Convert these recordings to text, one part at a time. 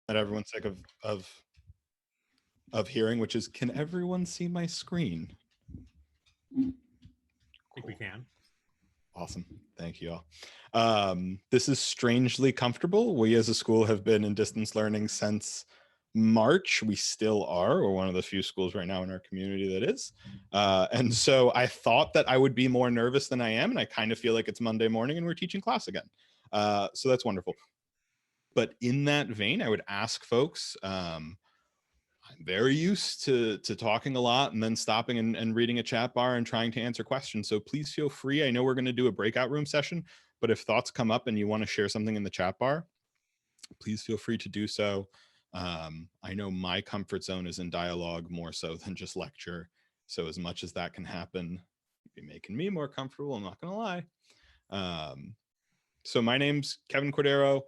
that everyone's sick of hearing, which is, can everyone see my screen? I think we can. Awesome. Thank you all. This is strangely comfortable. We as a school have been in distance learning since March. We still are. We're one of the few schools right now in our community that is. And so I thought that I would be more nervous than I am. And I kind of feel like it's Monday morning and we're teaching class again. So that's wonderful. But in that vein, I would ask folks, I'm very used to talking a lot and then stopping and reading a chat bar and trying to answer questions. So please feel free. I know we're going to do a breakout room session, but if thoughts come up and you want to share something in the chat bar, please feel free to do so. I know my comfort zone is in dialogue more so than just lecture. So as much as that can happen, you'd be making me more comfortable, I'm not going to lie. So my name's Kevin Cordeiro,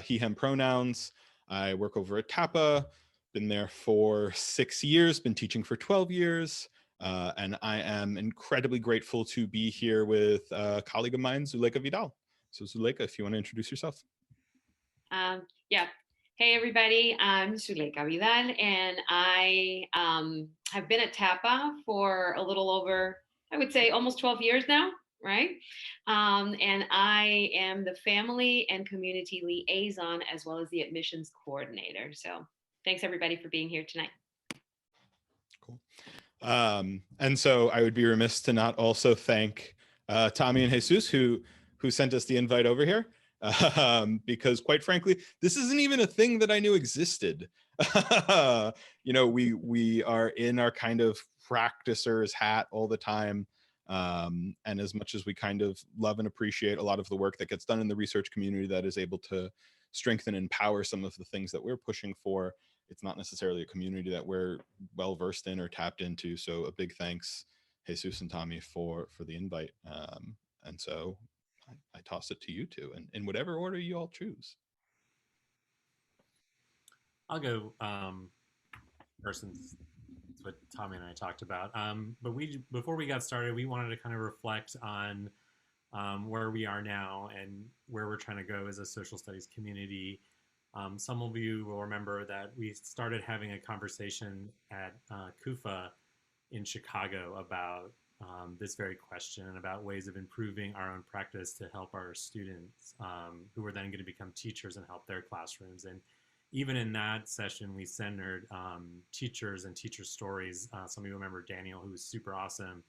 he, him pronouns. I work over at TAPA, been there for 6 years, been teaching for 12 years. And I am incredibly grateful to be here with a colleague of mine, Zuleika Vidal. So Zuleika, if you want to introduce yourself. Yeah. Hey, everybody. I'm Zuleika Vidal, and I have been at TAPA for a little over, I would say, almost 12 years now, right? And I am the family and community liaison as well as the admissions coordinator. So thanks, everybody, for being here tonight. Cool. And so I would be remiss to not also thank Tommy and Jesus, who sent us the invite over here. Because quite frankly, this isn't even a thing that I knew existed. You know, we are in our kind of practicer's hat all the time. And as much as we kind of love and appreciate a lot of the work that gets done in the research community that is able to strengthen and empower some of the things that we're pushing for, it's not necessarily a community that we're well versed in or tapped into. So a big thanks, Jesus and Tommy, for the invite. And so I toss it to you two, and in whatever order you all choose. I'll go first, since it's what Tommy and I talked about. But before we got started, we wanted to kind of reflect on where we are now and where we're trying to go as a social studies community. Some of you will remember that we started having a conversation at CUFA in Chicago about this very question and about ways of improving our own practice to help our students who are then going to become teachers and help their classrooms. And even in that session, we centered teachers and teacher stories. Some of you remember Daniel, who was super awesome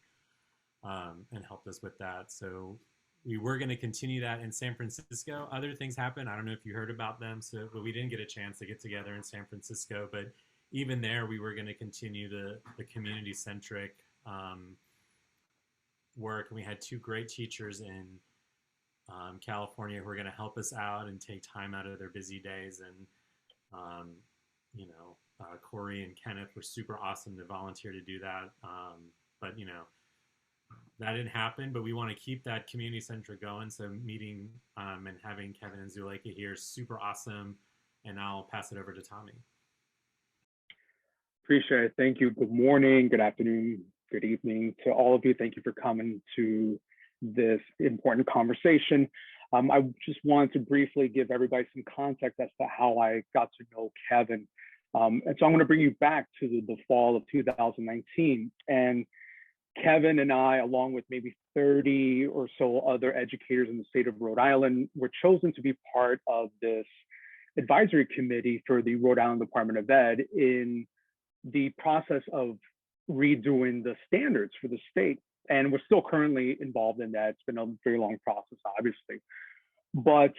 and helped us with that. So we were going to continue that in San Francisco. Other things happened. I don't know if you heard about them, but we didn't get a chance to get together in San Francisco. But even there, we were going to continue the community-centric work, and we had two great teachers in California who were going to help us out and take time out of their busy days. And Corey and Kenneth were super awesome to volunteer to do that. But that didn't happen. But we want to keep that community centric going. So meeting and having Kevin and Zuleika here is super awesome. And I'll pass it over to Tommy. Appreciate it. Thank you. Good morning, good afternoon, good evening to all of you. Thank you for coming to this important conversation. I just wanted to briefly give everybody some context as to how I got to know Kevin. And so I'm going to bring you back to the fall of 2019. And Kevin and I, along with maybe 30 or so other educators in the state of Rhode Island, were chosen to be part of this advisory committee for the Rhode Island Department of Ed in the process of redoing the standards for the state. And we're still currently involved in that. It's been a very long process, obviously. But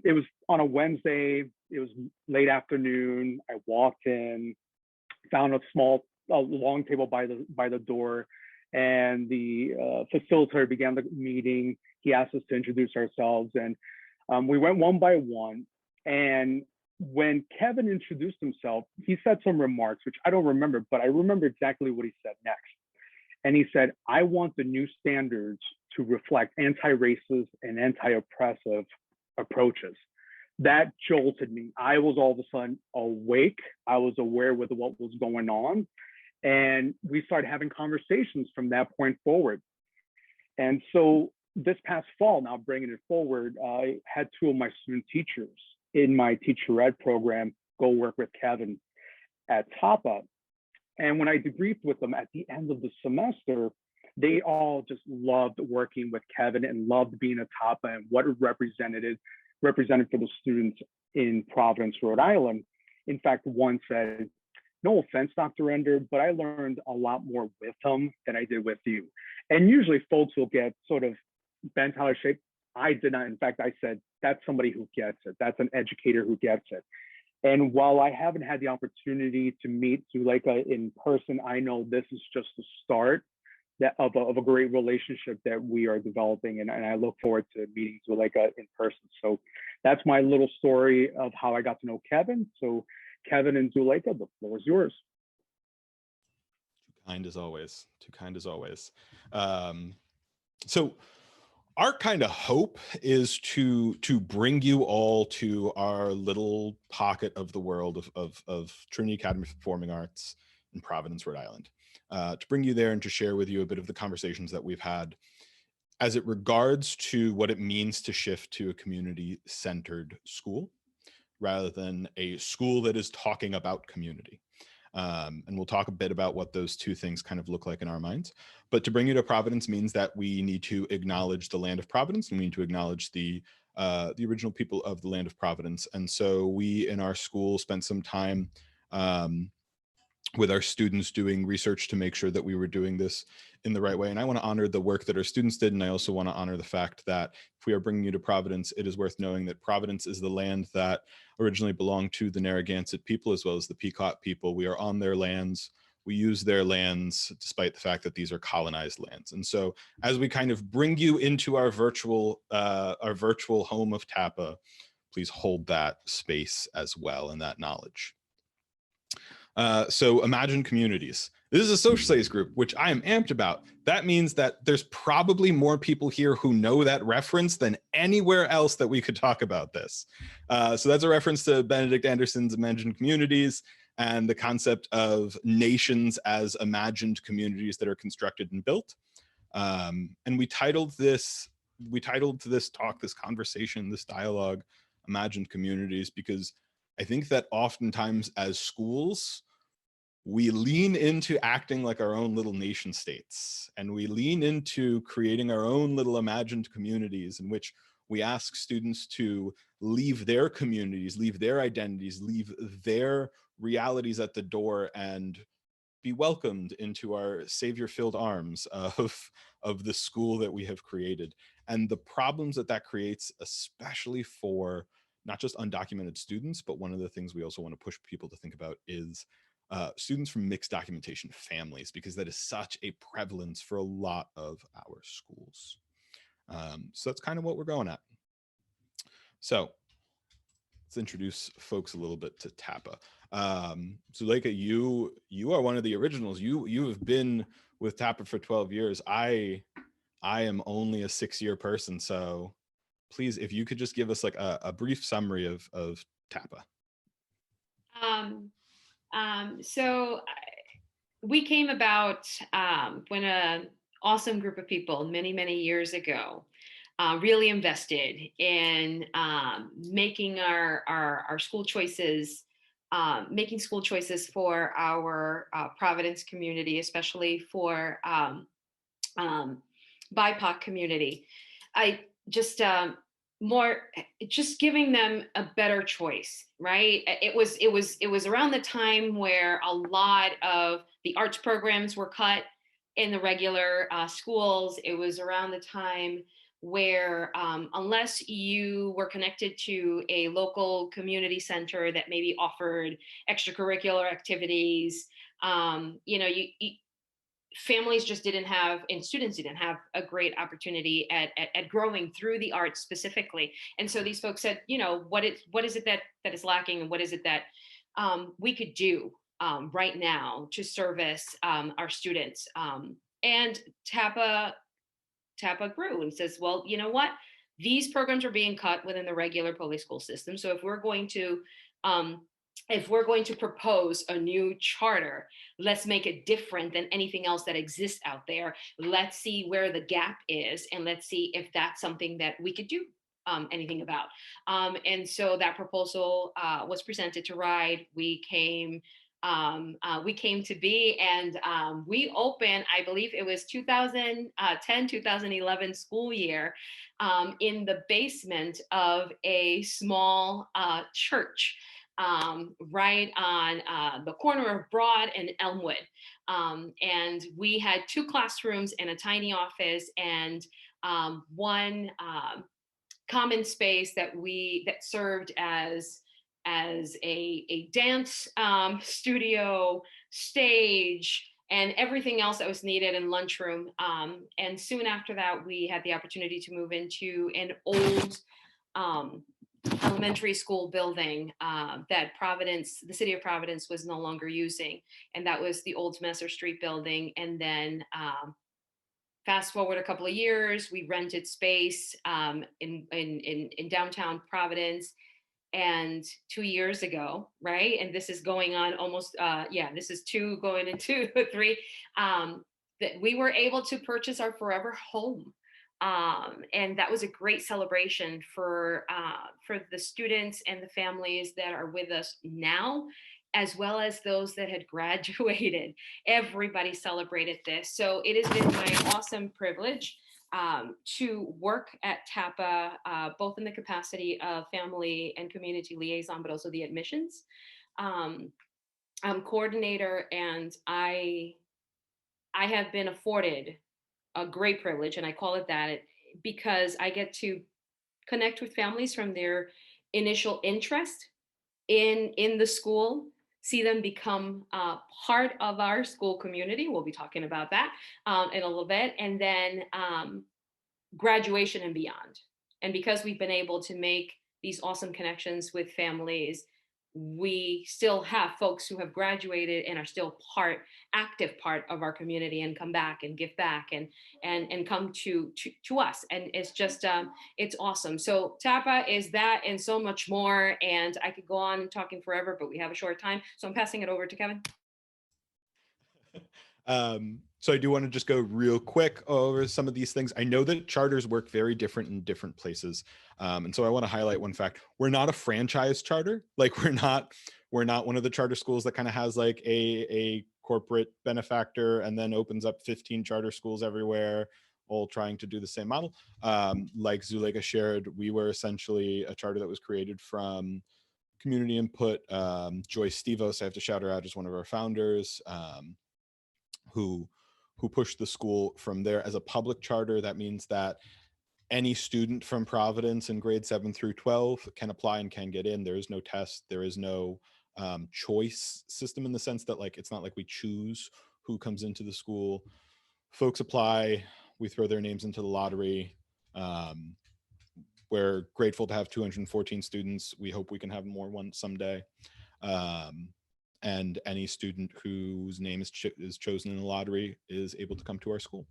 it was on a Wednesday, it was late afternoon. I walked in, found a long table by the door, and the facilitator began the meeting. He asked us to introduce ourselves, and we went one by one. And when Kevin introduced himself, he said some remarks, which I don't remember, but I remember exactly what he said next. And he said, I want the new standards to reflect anti-racist and anti-oppressive approaches. That jolted me. I was all of a sudden awake. I was aware with what was going on. And we started having conversations from that point forward. And so this past fall, now bringing it forward, I had two of my student teachers in my teacher ed program go work with Kevin at TAPA. And when I debriefed with them at the end of the semester, they all just loved working with Kevin and loved being at TAPA and what it represented for the students in Providence, Rhode Island. In fact, one said, "No offense, Dr. Ender, but I learned a lot more with him than I did with you." And usually folks will get sort of bent out of shape. I did not. In fact, I said, that's somebody who gets it. That's an educator who gets it. And while I haven't had the opportunity to meet Zuleika in person, I know this is just the start of a great relationship that we are developing. And I look forward to meeting Zuleika in person. So that's my little story of how I got to know Kevin. So Kevin and Zuleika, the floor is yours. Too kind as always. Too kind as always. So our kind of hope is to bring you all to our little pocket of the world of Trinity Academy for Performing Arts in Providence, Rhode Island, to bring you there and to share with you a bit of the conversations that we've had as it regards to what it means to shift to a community-centered school rather than a school that is talking about community. And we'll talk a bit about what those two things kind of look like in our minds. But to bring you to Providence means that we need to acknowledge the land of Providence, and we need to acknowledge the original people of the land of Providence. And so we in our school spent some time with our students doing research to make sure that we were doing this in the right way. And I want to honor the work that our students did. And I also want to honor the fact that if we are bringing you to Providence, it is worth knowing that Providence is the land that originally belonged to the Narragansett people as well as the Pequot people. We are on their lands. We use their lands despite the fact that these are colonized lands. And so as we kind of bring you into our virtual home of TAPA, please hold that space as well and that knowledge. So Imagine Communities. This is a social studies group, which I am amped about. That means that there's probably more people here who know that reference than anywhere else that we could talk about this. So that's a reference to Benedict Anderson's Imagine Communities and the concept of nations as imagined communities that are constructed and built. And we titled this talk, this conversation, this dialogue, Imagined Communities, because I think that oftentimes as schools, we lean into acting like our own little nation states, and we lean into creating our own little imagined communities in which we ask students to leave their communities, leave their identities, leave their realities at the door and be welcomed into our savior-filled arms of the school that we have created. And the problems that creates, especially for not just undocumented students, but one of the things we also want to push people to think about is students from mixed documentation families, because that is such a prevalence for a lot of our schools. So that's kind of what we're going at. So let's introduce folks a little bit to TAPA. Zuleika, you are one of the originals. You have been with TAPA for 12 years. I am only a 6-year person. So please, if you could just give us like a brief summary of TAPA. So we came about when an awesome group of people many, many years ago really invested in making our school choices, making school choices for our Providence community, especially for BIPOC community. I just just giving them a better choice, right? It was around the time where a lot of the arts programs were cut in the regular schools. It was around the time where unless you were connected to a local community center that maybe offered extracurricular activities, families just didn't have, and students didn't have a great opportunity at growing through the arts specifically. And so these folks said, what is it that is lacking, and what is it that we could do right now to service our students? And TAPA grew and says, well, you know what? These programs are being cut within the regular public school system. So if we're going to propose a new charter, let's make it different than anything else that exists out there. Let's see where the gap is, and let's see if that's something that we could do anything about. And so that proposal was presented to Rhode. We came to be, and we opened, I believe it was 2010, 2011 school year, in the basement of a small church, right on the corner of Broad and Elmwood. And we had 2 classrooms and a tiny office, and one common space that served as a dance studio, stage, and everything else that was needed in lunchroom. And soon after that, we had the opportunity to move into an old elementary school building that the city of Providence was no longer using. And that was the old Messer Street building. And then fast forward a couple of years, we rented space in downtown Providence. And 2 years ago, right? And this is going on almost, this is 2 going into 3, that we were able to purchase our forever home. And that was a great celebration for the students and the families that are with us now, as well as those that had graduated. Everybody celebrated this. So it has been my awesome privilege to work at TAPA, both in the capacity of family and community liaison, but also the admissions coordinator. And I have been afforded a great privilege, and I call it that because I get to connect with families from their initial interest in the school, see them become part of our school community. We'll be talking about that in a little bit. And then graduation and beyond. And because we've been able to make these awesome connections with families, we still have folks who have graduated and are still active part of our community, and come back and give back and come to us. And it's just, it's awesome. So TAPA is that and so much more. And I could go on talking forever, but we have a short time. So I'm passing it over to Kevin. So I do want to just go real quick over some of these things. I know that charters work very different in different places. And so I want to highlight one fact. We're not a franchise charter. Like we're not one of the charter schools that kind of has like a corporate benefactor and then opens up 15 charter schools everywhere, all trying to do the same model. Like Zuleika shared, we were essentially a charter that was created from community input. Joyce Stevos, I have to shout her out, as one of our founders, who pushed the school from there as a public charter. That means that any student from Providence in grade 7 through 12 can apply and can get in. There is no test. There is no choice system, in the sense that like it's not like we choose who comes into the school. Folks apply, we throw their names into the lottery. We're grateful to have 214 students. We hope we can have more someday. And any student whose name is chosen in the lottery is able to come to our school.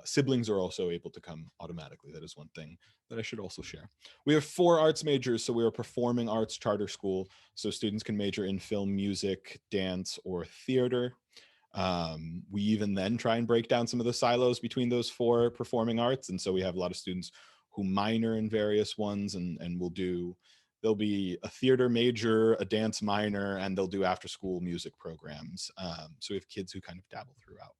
Siblings are also able to come automatically. That is one thing that I should also share. We have 4 arts majors, so we are a performing arts charter school, so students can major in film, music, dance, or theater. We even then try and break down some of the silos between those 4 performing arts, and so we have a lot of students who minor in various ones, and there'll be a theater major, a dance minor, and they'll do after-school music programs. So we have kids who kind of dabble throughout.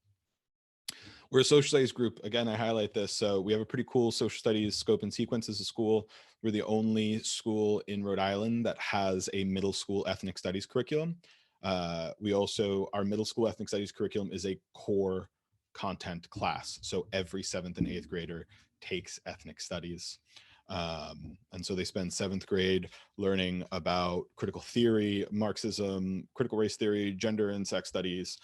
We're a social studies group. Again, I highlight this. So we have a pretty cool social studies scope and sequence as a school. We're the only school in Rhode Island that has a middle school ethnic studies curriculum. Our middle school ethnic studies curriculum is a core content class. So every 7th and 8th grader takes ethnic studies. And so they spend 7th grade learning about critical theory, Marxism, critical race theory, gender and sex studies,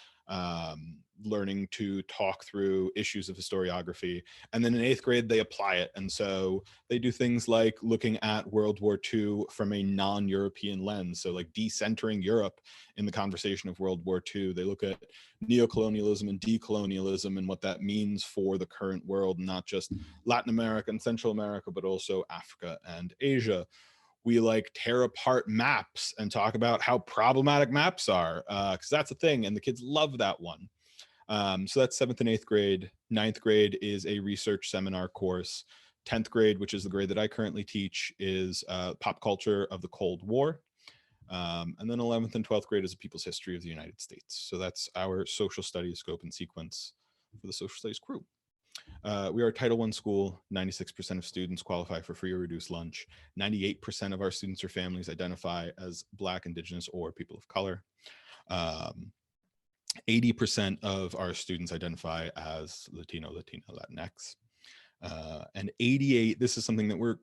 learning to talk through issues of historiography. And then in 8th grade, they apply it. And so they do things like looking at World War II from a non-European lens. So like decentering Europe in the conversation of World War II. They look at neocolonialism and decolonialism and what that means for the current world, not just Latin America and Central America, but also Africa and Asia. We like tear apart maps and talk about how problematic maps are, because that's a thing, and the kids love that one. So that's 7th and 8th grade. 9th grade is a research seminar course. 10th grade, which is the grade that I currently teach, is pop culture of the Cold War. And then 11th and 12th grade is a people's history of the United States. So that's our social studies scope and sequence for the social studies crew. We are a Title I school. 96% of students qualify for free or reduced lunch. 98% of our students or families identify as Black, Indigenous, or people of color. 80% of our students identify as Latino, Latina, Latinx. And 88, this is something that we're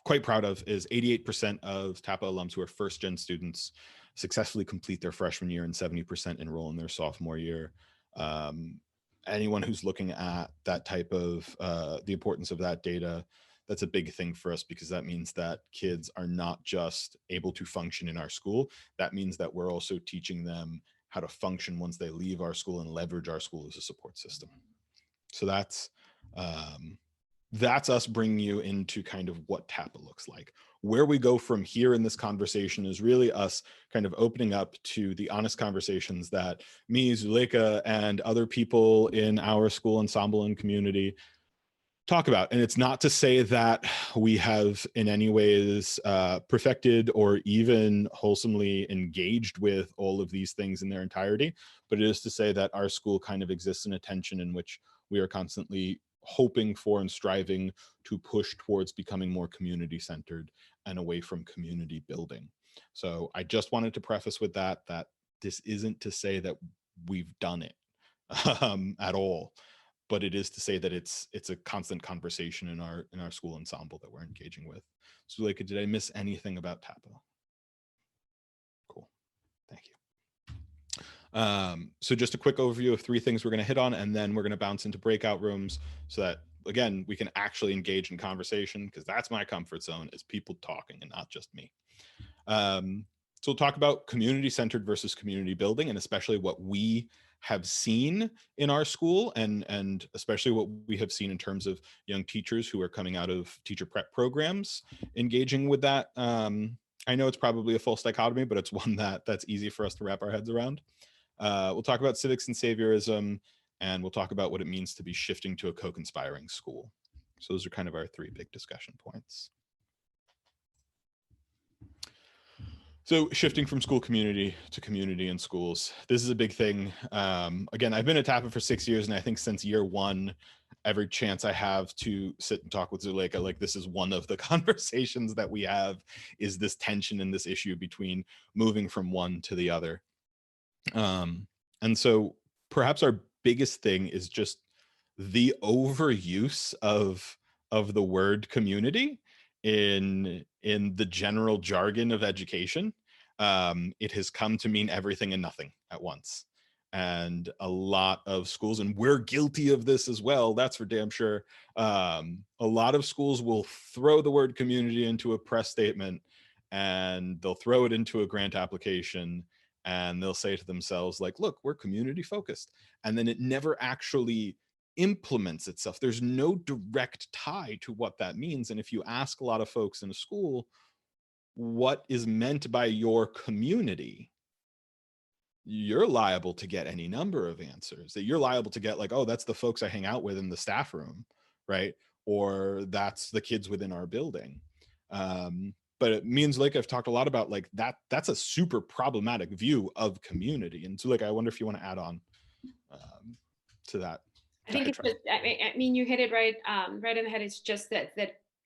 quite proud of, is 88% of TAPA alums who are first-gen students successfully complete their freshman year and 70% enroll in their sophomore year. Anyone who's looking at that type of, the importance of that data, that's a big thing for us, because that means that kids are not just able to function in our school. That means that we're also teaching them how to function once they leave our school and leverage our school as a support system. So that's us bringing you into kind of what TAPA looks like. Where we go from here in this conversation is really us kind of opening up to the honest conversations that me, Zuleika, and other people in our school ensemble and community talk about. And it's not to say that we have in any ways perfected or even wholesomely engaged with all of these things in their entirety, but it is to say that our school kind of exists in a tension in which we are constantly hoping for and striving to push towards becoming more community centered and away from community building. So I just wanted to preface with that this isn't to say that we've done it at all, but it is to say that it's a constant conversation in our school ensemble that we're engaging with. Zuleika, did I miss anything about TAPA? Cool, thank you. So just a quick overview of 3 things we're going to hit on, and then we're going to bounce into breakout rooms so that, again, we can actually engage in conversation, because that's my comfort zone, is people talking and not just me. So we'll talk about community-centered versus community building, and especially what we have seen in our school, and especially what we have seen in terms of young teachers who are coming out of teacher prep programs, engaging with that. I know it's probably a false dichotomy, but it's one that's easy for us to wrap our heads around. We'll talk about civics and saviorism, and we'll talk about what it means to be shifting to a co-conspiring school. So those are kind of our 3 big discussion points. So shifting from school community to community in schools, this is a big thing. Again, I've been at TAPA for 6 years, and I think since year 1, every chance I have to sit and talk with Zuleika, like, this is one of the conversations that we have, is this tension and this issue between moving from one to the other. And so perhaps our biggest thing is just the overuse of the word community in the general jargon of education. It has come to mean everything and nothing at once. And a lot of schools, and we're guilty of this as well, that's for damn sure. A lot of schools will throw the word community into a press statement, and they'll throw it into a grant application, and they'll say to themselves, like, look, we're community focused. And then it never actually implements itself. There's no direct tie to what that means. And if you ask a lot of folks in a school, what is meant by your community, you're liable to get any number of answers. That you're liable to get, like, oh, that's the folks I hang out with in the staff room, right? Or that's the kids within our building. But me and Zuleika have talked a lot about, like, that's a super problematic view of community. And Zuleika, I wonder if you want to add on to that. I think it's just, I mean, you hit it right on the head. It's just that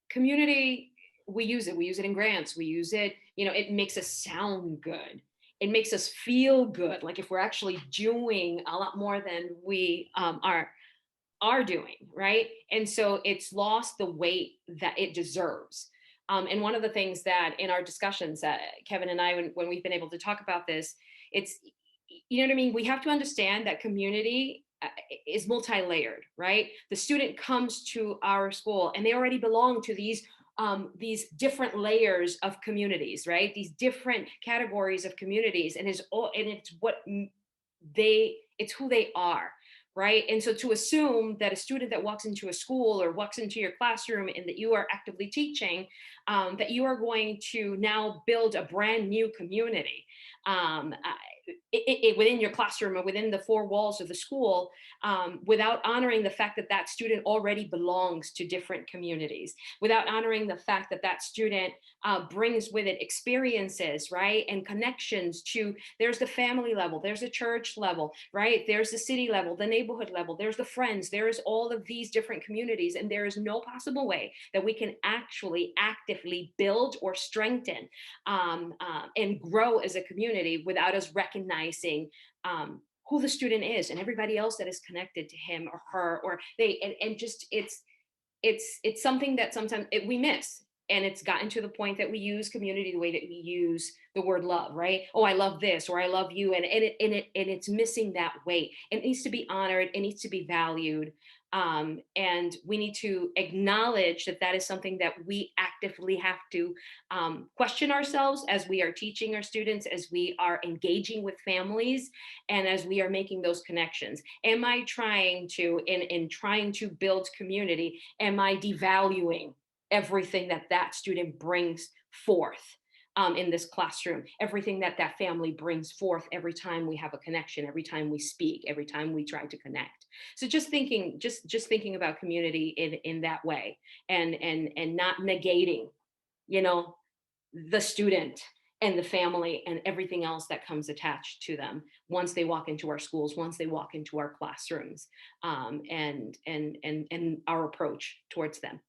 community, we use it in grants, we use it, it makes us sound good. It makes us feel good. Like if we're actually doing a lot more than we are doing, right? And so it's lost the weight that it deserves. And one of the things that in our discussions, Kevin and I, when we've been able to talk about this, it's, you know what I mean? We have to understand that community is multi-layered, right? The student comes to our school and they already belong to these different layers of communities, right? These different categories of communities, and it's who they are, right? And so to assume that a student that walks into a school or walks into your classroom and that you are actively teaching, that you are going to now build a brand new community, within your classroom or within the four walls of the school, without honoring the fact that that student already belongs to different communities, without honoring the fact that that student brings with it experiences, right, and connections to, there's the family level, there's the church level, right, there's the city level, the neighborhood level, there's the friends, there's all of these different communities, and there is no possible way that we can actually actively build or strengthen and grow as a community without us recognizing who the student is and everybody else that is connected to him or her, or they, and just it's something that sometimes we miss. And it's gotten to the point that we use community the way that we use the word love, right? Oh, I love this, or I love you, and it's missing that weight. It needs to be honored. It needs to be valued, and we need to acknowledge that that is something that we actively have to question ourselves as we are teaching our students, as we are engaging with families, and as we are making those connections. Am I trying to, in trying to build community, am I devaluing everything that that student brings forth in this classroom, everything that that family brings forth every time we have a connection, every time we speak, every time we try to connect? So just thinking about community in that way, and not negating, you know, the student and the family and everything else that comes attached to them once they walk into our schools, once they walk into our classrooms, and our approach towards them.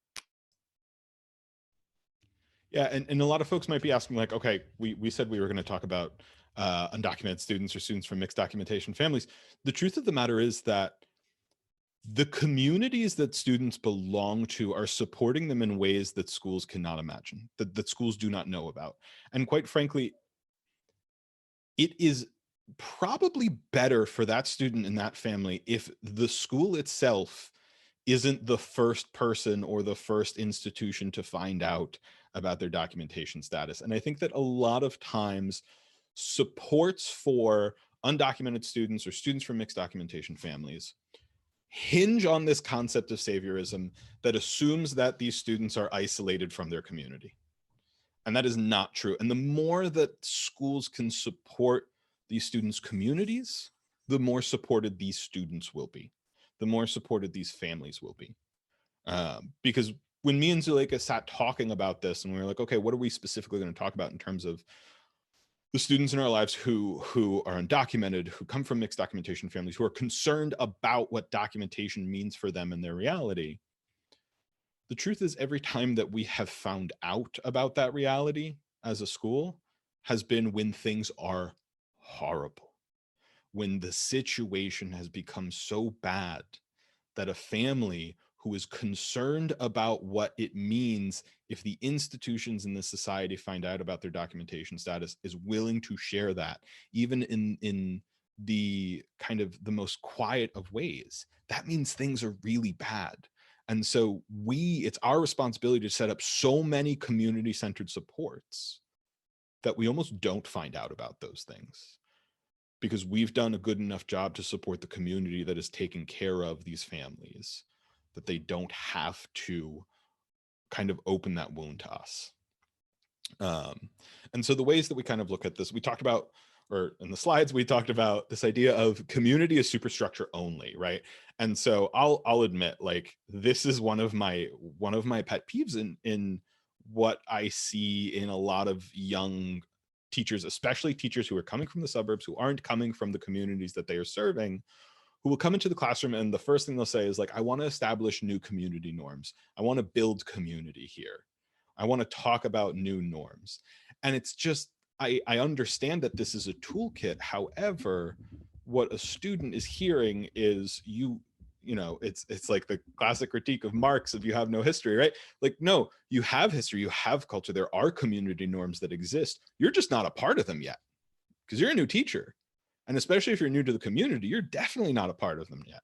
Yeah, and a lot of folks might be asking, like, okay, we said we were going to talk about undocumented students or students from mixed documentation families. The truth of the matter is that the communities that students belong to are supporting them in ways that schools cannot imagine, that schools do not know about. And quite frankly, it is probably better for that student and that family if the school itself isn't the first person or the first institution to find out about their documentation status. And I think that a lot of times supports for undocumented students or students from mixed documentation families hinge on this concept of saviorism that assumes that these students are isolated from their community. And that is not true. And the more that schools can support these students' communities, the more supported these students will be, the more supported these families will be. Because when me and Zuleika sat talking about this, and we were like, okay, what are we specifically going to talk about in terms of the students in our lives who are undocumented, who come from mixed documentation families, who are concerned about what documentation means for them in their reality? The truth is, every time that we have found out about that reality as a school has been when things are horrible, when the situation has become so bad that a family who is concerned about what it means if the institutions in the society find out about their documentation status is willing to share that, even in the kind of the most quiet of ways, that means things are really bad. And so it's our responsibility to set up so many community-centered supports that we almost don't find out about those things, because we've done a good enough job to support the community that is taking care of these families, that they don't have to kind of open that wound to us. And so the ways that we kind of look at this, we talked about, or in the slides, we talked about this idea of community as superstructure only, right? And so I'll admit, like, this is one of my pet peeves in what I see in a lot of young teachers, especially teachers who are coming from the suburbs, who aren't coming from the communities that they are serving, who will come into the classroom and the first thing they'll say is like, I want to establish new community norms. I want to build community here. I want to talk about new norms. And it's just, I understand that this is a toolkit. However, what a student is hearing is you know, it's like the classic critique of Marx of you have no history, right? Like, no, you have history, you have culture. There are community norms that exist. You're just not a part of them yet because you're a new teacher. And especially if you're new to the community, you're definitely not a part of them yet.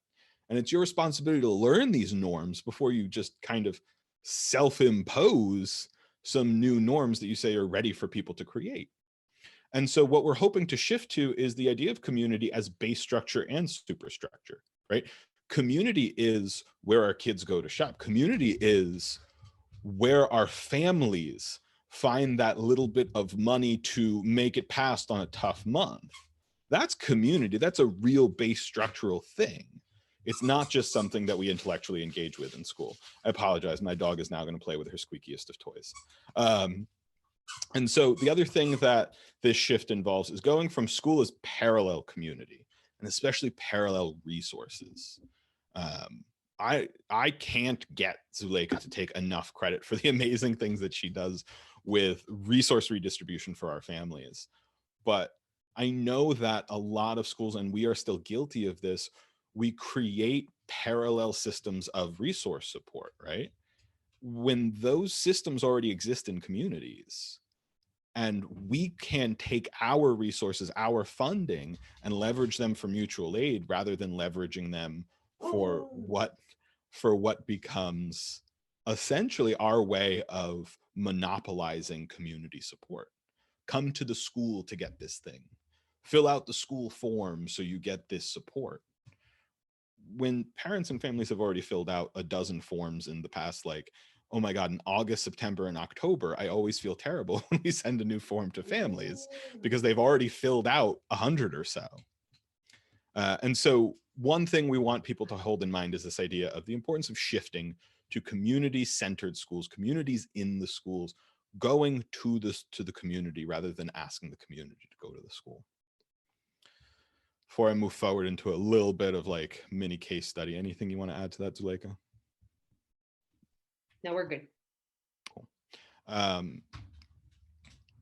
And it's your responsibility to learn these norms before you just kind of self-impose some new norms that you say are ready for people to create. And so what we're hoping to shift to is the idea of community as base structure and superstructure, right? Community is where our kids go to shop. Community is where our families find that little bit of money to make it past on a tough month. That's community. That's a real base structural thing. It's not just something that we intellectually engage with in school. I apologize. My dog is now going to play with her squeakiest of toys. And so the other thing that this shift involves is going from school as parallel community, and especially parallel resources. I can't get Zuleika to take enough credit for the amazing things that she does with resource redistribution for our families. But I know that a lot of schools, and we are still guilty of this, we create parallel systems of resource support, right? When those systems already exist in communities, and we can take our resources, our funding, and leverage them for mutual aid rather than leveraging them for what becomes essentially our way of monopolizing community support. Come to the school to get this thing. Fill out the school form so you get this support. When parents and families have already filled out a dozen forms in the past, like, oh my God, in August, September, and October, I always feel terrible when we send a new form to families because they've already filled out 100 or so. And so one thing we want people to hold in mind is this idea of the importance of shifting to community-centered schools, communities in the schools, going to the community rather than asking the community to go to the school. Before I move forward into a little bit of like mini case study, anything you want to add to that, Zuleika? No, we're good. Cool.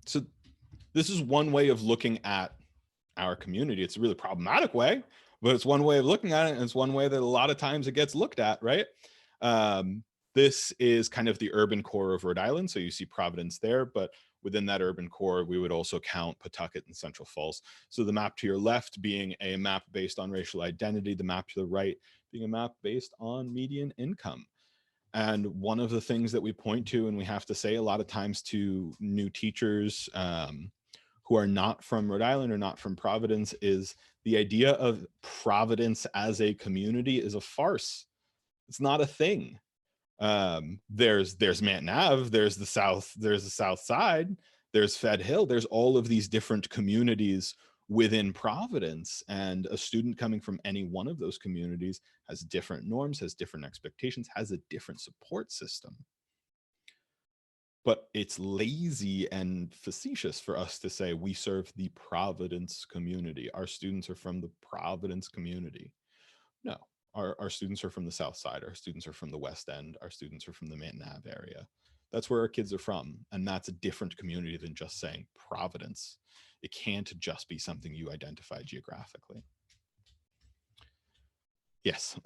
So this is one way of looking at our community. It's a really problematic way, but it's one way of looking at it, and it's one way that a lot of times it gets looked at, right? This is kind of the urban core of Rhode Island. So you see Providence there, but within that urban core, we would also count Pawtucket and Central Falls. So the map to your left being a map based on racial identity, the map to the right being a map based on median income. And one of the things that we point to, and we have to say a lot of times to new teachers who are not from Rhode Island or not from Providence, is the idea of Providence as a community is a farce. It's not a thing. There's Manton Ave, there's the South Side, there's Fed Hill, there's all of these different communities within Providence, and a student coming from any one of those communities has different norms, has different expectations, has a different support system. But it's lazy and facetious for us to say we serve the Providence community. Our students are from the Providence community. No, our students are from the South Side. Our students are from the West End. Our students are from the Manton Ave area. That's where our kids are from. And that's a different community than just saying Providence. It can't just be something you identify geographically. Yes.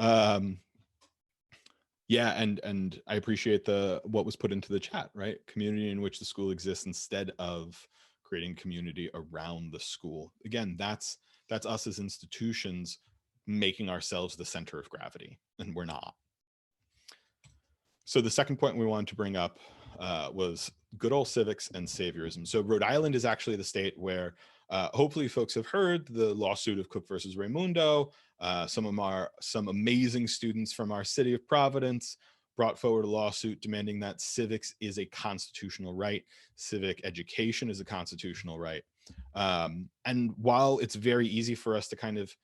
Yeah, and I appreciate what was put into the chat, right? Community in which the school exists instead of creating community around the school. Again, that's us as institutions making ourselves the center of gravity, and we're not. So the second point we wanted to bring up was good old civics and saviorism. So Rhode Island is actually the state where hopefully folks have heard the lawsuit of Cook versus Raimundo. Some amazing students from our city of Providence brought forward a lawsuit demanding that civics is a constitutional right. Civic education is a constitutional right. And while it's very easy for us to kind of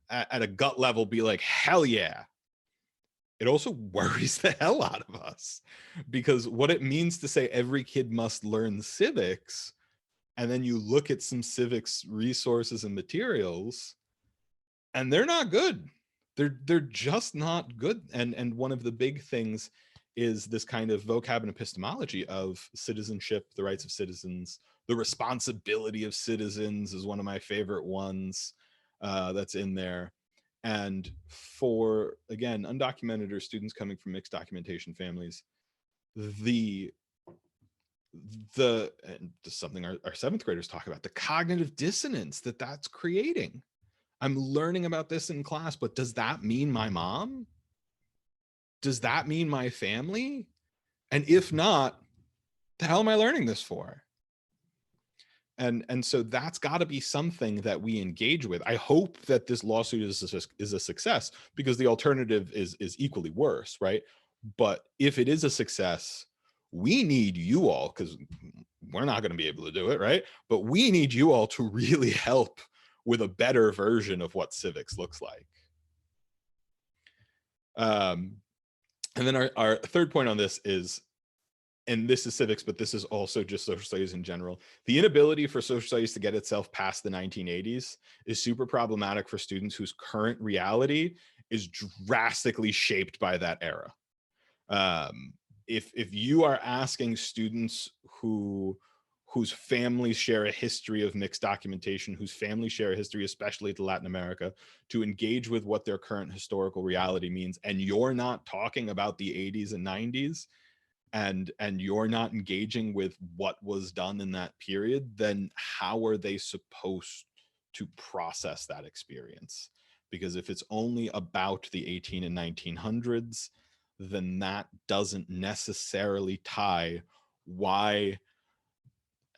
at a gut level be like, hell yeah, it also worries the hell out of us, because what it means to say every kid must learn civics, and then you look at some civics resources and materials, and they're not good. They're just not good. And one of the big things is this kind of vocab and epistemology of citizenship, the rights of citizens, the responsibility of citizens is one of my favorite ones that's in there. And for, again, undocumented or students coming from mixed documentation families, and this is something our seventh graders talk about, the cognitive dissonance that's creating. I'm learning about this in class, but does that mean my mom? Does that mean my family? And if not, the hell am I learning this for? And so that's got to be something that we engage with. I hope that this lawsuit is a success, because the alternative is equally worse, right? But if it is a success, we need you all, because we're not going to be able to do it, right? But we need you all to really help with a better version of what civics looks like. And then our third point on this is, and this is civics, but this is also just social studies in general. The inability for social studies to get itself past the 1980s is super problematic for students whose current reality is drastically shaped by that era. If you are asking students whose families share a history of mixed documentation, whose families share a history, especially to Latin America, to engage with what their current historical reality means, and you're not talking about the 80s and 90s, and you're not engaging with what was done in that period, then how are they supposed to process that experience? Because if it's only about the 18 and 1900s, then that doesn't necessarily tie why,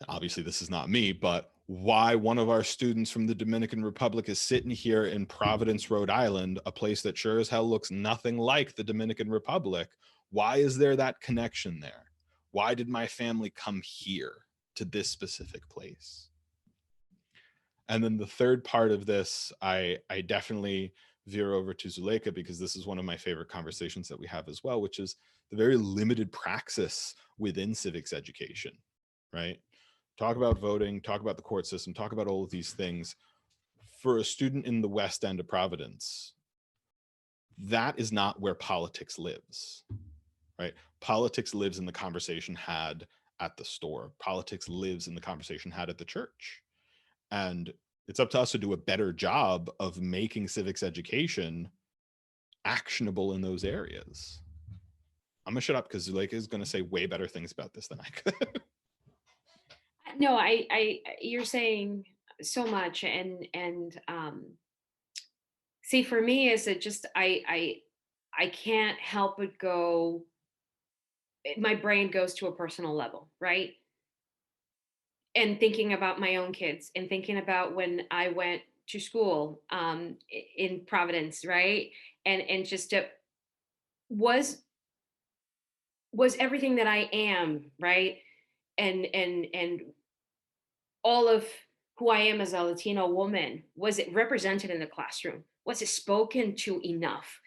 obviously this is not me, but why one of our students from the Dominican Republic is sitting here in Providence, Rhode Island, a place that sure as hell looks nothing like the Dominican Republic. Why is there that connection there? Why did my family come here to this specific place? And then the third part of this, I definitely veer over to Zuleika, because this is one of my favorite conversations that we have as well, which is the very limited praxis within civics education, right? Talk about voting, talk about the court system, talk about all of these things. For a student in the West End of Providence, that is not where politics lives, right? Politics lives in the conversation had at the store. Politics lives in the conversation had at the church. And it's up to us to do a better job of making civics education actionable in those areas. I'm gonna shut up because Zuleika is gonna say way better things about this than I could. No, you're saying so much, and see, for me, is it just I can't help but go. My brain goes to a personal level, right? And thinking about my own kids, and thinking about when I went to school in Providence, right? And just was everything that I am, right? And all of who I am as a Latino woman, was it represented in the classroom? Was it spoken to enough?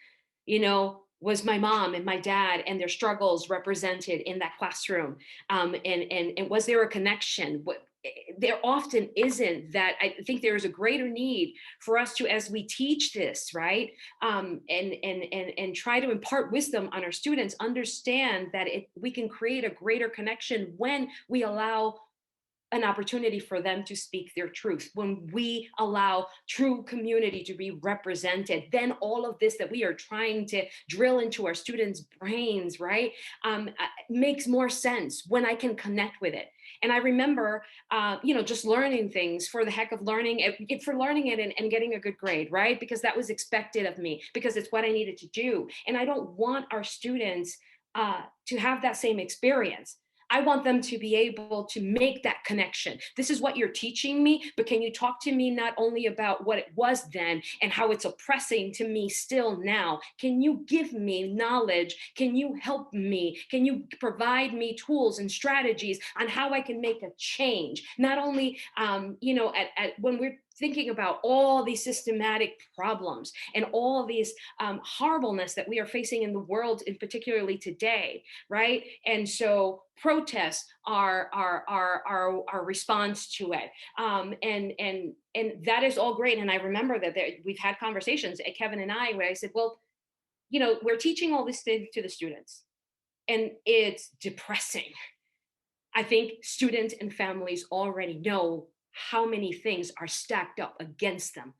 You know, was my mom and my dad and their struggles represented in that classroom? And was there a connection? There often isn't that. I think there is a greater need for us to, as we teach this, right, and try to impart wisdom on our students, understand that we can create a greater connection when we allow an opportunity for them to speak their truth, when we allow true community to be represented. Then all of this that we are trying to drill into our students' brains, right, makes more sense when I can connect with it. And I remember, just learning things for the heck of learning it, for learning it and getting a good grade, right? Because that was expected of me, because it's what I needed to do. And I don't want our students to have that same experience. I want them to be able to make that connection. This is what you're teaching me, but can you talk to me not only about what it was then and how it's oppressing to me still now? Can you give me knowledge? Can you help me? Can you provide me tools and strategies on how I can make a change? Not only, when we're thinking about all these systematic problems and all these horribleness that we are facing in the world, and particularly today, right? And so protests are our response to it, and that is all great. And I remember that we've had conversations, Kevin and I, where I said, well, we're teaching all this thing to the students, and it's depressing. I think students and families already know how many things are stacked up against them.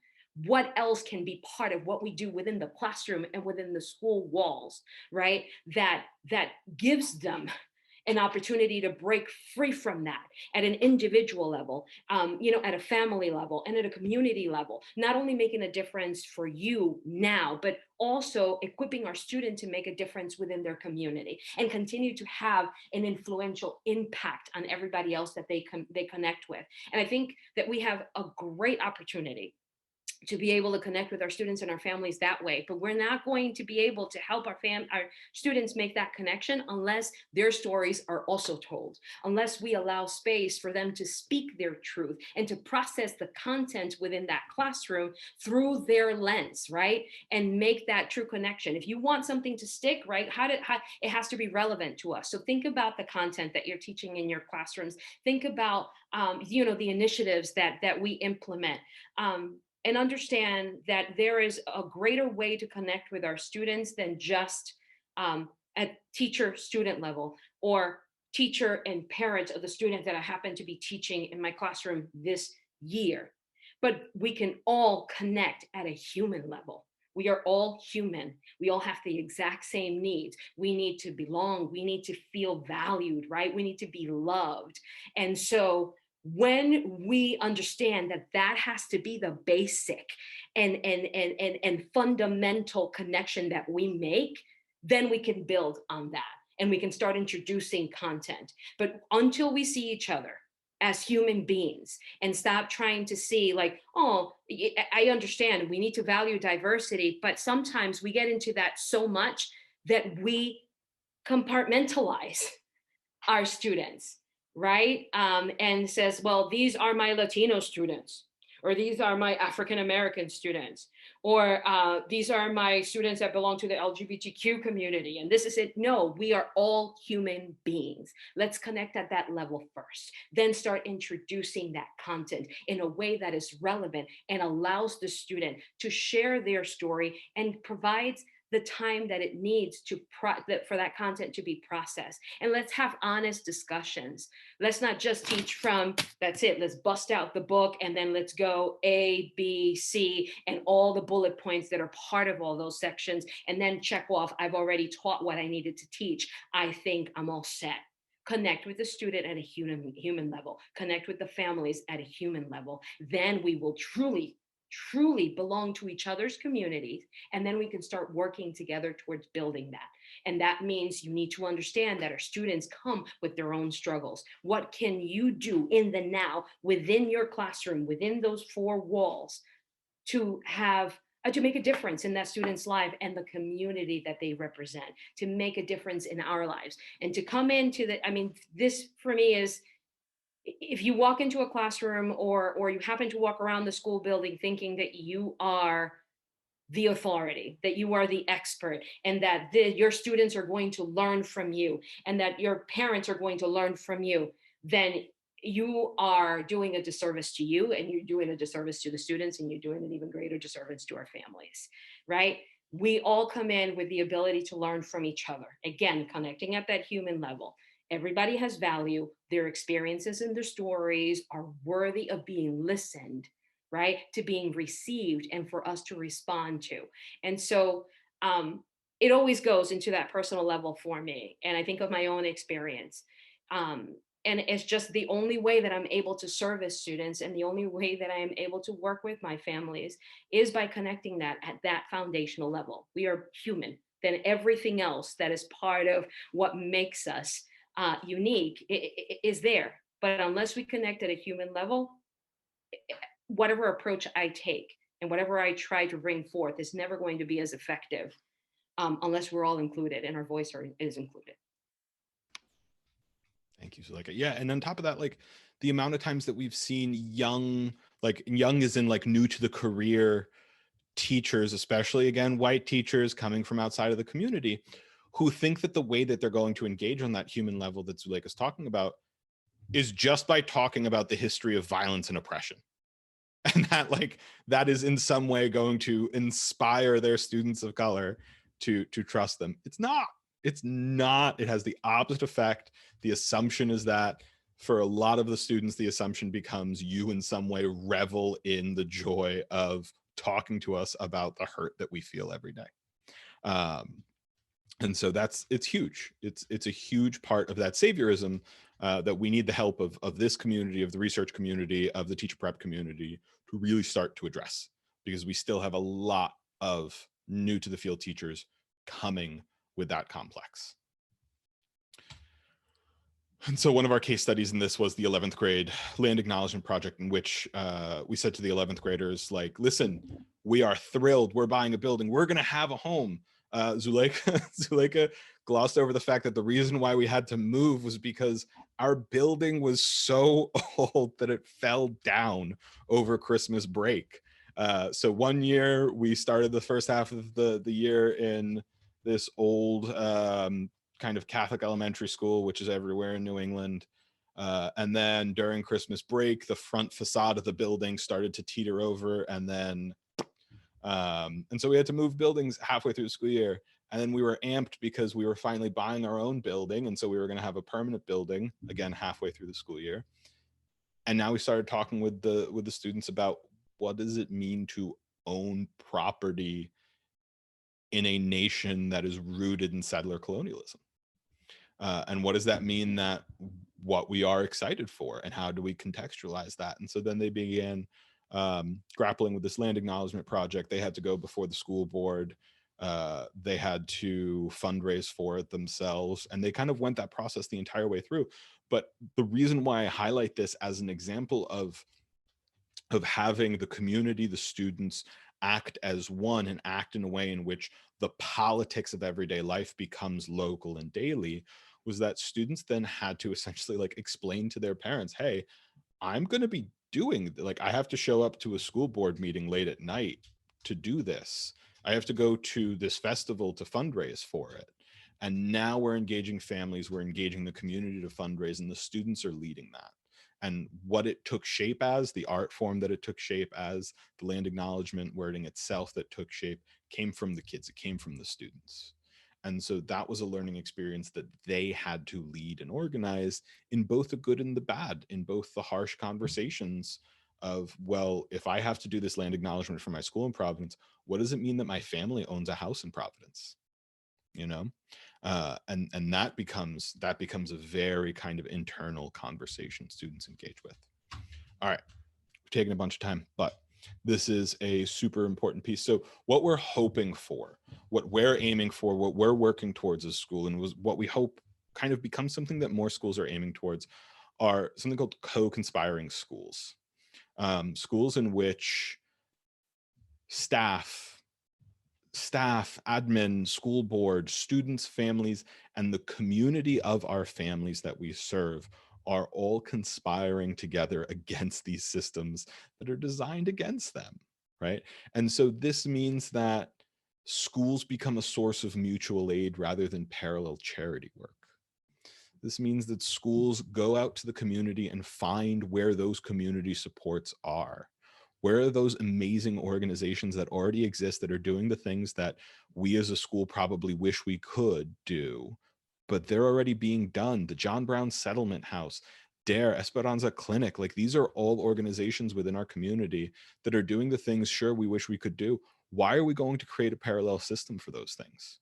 What else can be part of what we do within the classroom and within the school walls, right? That gives them an opportunity to break free from that at an individual level, at a family level and at a community level, not only making a difference for you now, but also equipping our student to make a difference within their community and continue to have an influential impact on everybody else that they connect with. And I think that we have a great opportunity to be able to connect with our students and our families that way. But we're not going to be able to help our students make that connection unless their stories are also told, unless we allow space for them to speak their truth and to process the content within that classroom through their lens, right? And make that true connection. If you want something to stick, right, it has to be relevant to us. So think about the content that you're teaching in your classrooms. Think about, the initiatives that we implement. And understand that there is a greater way to connect with our students than just at teacher-student level or teacher and parent of the student that I happen to be teaching in my classroom this year. But we can all connect at a human level. We are all human. We all have the exact same needs. We need to belong. We need to feel valued, right? We need to be loved. And so when we understand that that has to be the basic and fundamental connection that we make, then we can build on that and we can start introducing content. But until we see each other as human beings and stop trying to see like, oh, I understand we need to value diversity, but sometimes we get into that so much that we compartmentalize our students, right? And says, well, these are my Latino students, or these are my African-American students, or these are my students that belong to the LGBTQ community, and this is it. No, we are all human beings. Let's connect at that level first, then start introducing that content in a way that is relevant and allows the student to share their story and provides the time that it needs to for that content to be processed. And let's have honest discussions. Let's not just teach from, that's it, let's bust out the book and then let's go A, B, C, and all the bullet points that are part of all those sections, and then check off, I've already taught what I needed to teach. I think I'm all set. Connect with the student at a human level. Connect with the families at a human level. Then we will truly belong to each other's communities, and then we can start working together towards building that. And that means you need to understand that our students come with their own struggles. What can you do in the now within your classroom, within those four walls, to have to make a difference in that student's life and the community that they represent, to make a difference in our lives, and to come into this for me is, if you walk into a classroom or you happen to walk around the school building thinking that you are the authority, that you are the expert, and that your students are going to learn from you, and that your parents are going to learn from you, then you are doing a disservice to you, and you're doing a disservice to the students, and you're doing an even greater disservice to our families, right? We all come in with the ability to learn from each other. Again, connecting at that human level. Everybody has value. Their experiences and their stories are worthy of being listened, right? To being received and for us to respond to. And so it always goes into that personal level for me. And I think of my own experience. And it's just the only way that I'm able to service students, and the only way that I am able to work with my families is by connecting that at that foundational level. We are human. Then everything else that is part of what makes us unique is there. But unless we connect at a human level, whatever approach I take and whatever I try to bring forth is never going to be as effective unless we're all included and our voice is included. Thank you, Zuleika. Yeah, and on top of that, like the amount of times that we've seen young is in like new to the career teachers, especially again, white teachers coming from outside of the community, who think that the way that they're going to engage on that human level that Zuleika is talking about is just by talking about the history of violence and oppression. And that is in some way going to inspire their students of color to trust them. It's not. It has the opposite effect. The assumption is that for a lot of the students, the assumption becomes you in some way revel in the joy of talking to us about the hurt that we feel every day. And so it's huge. It's a huge part of that saviorism that we need the help of this community, of the research community, of the teacher prep community to really start to address, because we still have a lot of new to the field teachers coming with that complex. And so one of our case studies in this was the 11th grade land acknowledgement project, in which we said to the 11th graders, like, listen, we are thrilled. We're buying a building. We're going to have a home. Zuleika glossed over the fact that the reason why we had to move was because our building was so old that it fell down over Christmas break. So one year we started the first half of the year in this old kind of Catholic elementary school, which is everywhere in New England. And then during Christmas break, the front facade of the building started to teeter over. And then, and so we had to move buildings halfway through the school year. And then we were amped because we were finally buying our own building. And so we were going to have a permanent building again, halfway through the school year. And now we started talking with the students about what does it mean to own property in a nation that is rooted in settler colonialism? And what does that mean that what we are excited for, and how do we contextualize that? And so then they began grappling with this land acknowledgement project. They had to go before the school board. They had to fundraise for it themselves, and they kind of went that process the entire way through. But the reason why I highlight this as an example of having the community, the students act as one and act in a way in which the politics of everyday life becomes local and daily, was that students then had to essentially like explain to their parents, hey, I'm going to be doing, like, I have to show up to a school board meeting late at night to do this. I have to go to this festival to fundraise for it. And now we're engaging families, we're engaging the community to fundraise, and the students are leading that. And what it took shape as, the art form that it took shape as, the land acknowledgement wording itself that took shape, came from the kids, it came from the students. And so that was a learning experience that they had to lead and organize in both the good and the bad, in both the harsh conversations of, well, if I have to do this land acknowledgement for my school in Providence, what does it mean that my family owns a house in Providence? You know? And that becomes a very kind of internal conversation students engage with. All right, we're taking a bunch of time, but this is a super important piece. So what we're hoping for, what we're aiming for, what we're working towards as school, and was what we hope kind of becomes something that more schools are aiming towards, are something called co-conspiring schools. Schools in which staff, admin, school board, students, families, and the community of our families that we serve are all conspiring together against these systems that are designed against them, right? And so this means that schools become a source of mutual aid rather than parallel charity work. This means that schools go out to the community and find where those community supports are. Where are those amazing organizations that already exist that are doing the things that we as a school probably wish we could do, but they're already being done? The John Brown Settlement House, DARE, Esperanza Clinic, like these are all organizations within our community that are doing the things, sure, we wish we could do. Why are we going to create a parallel system for those things?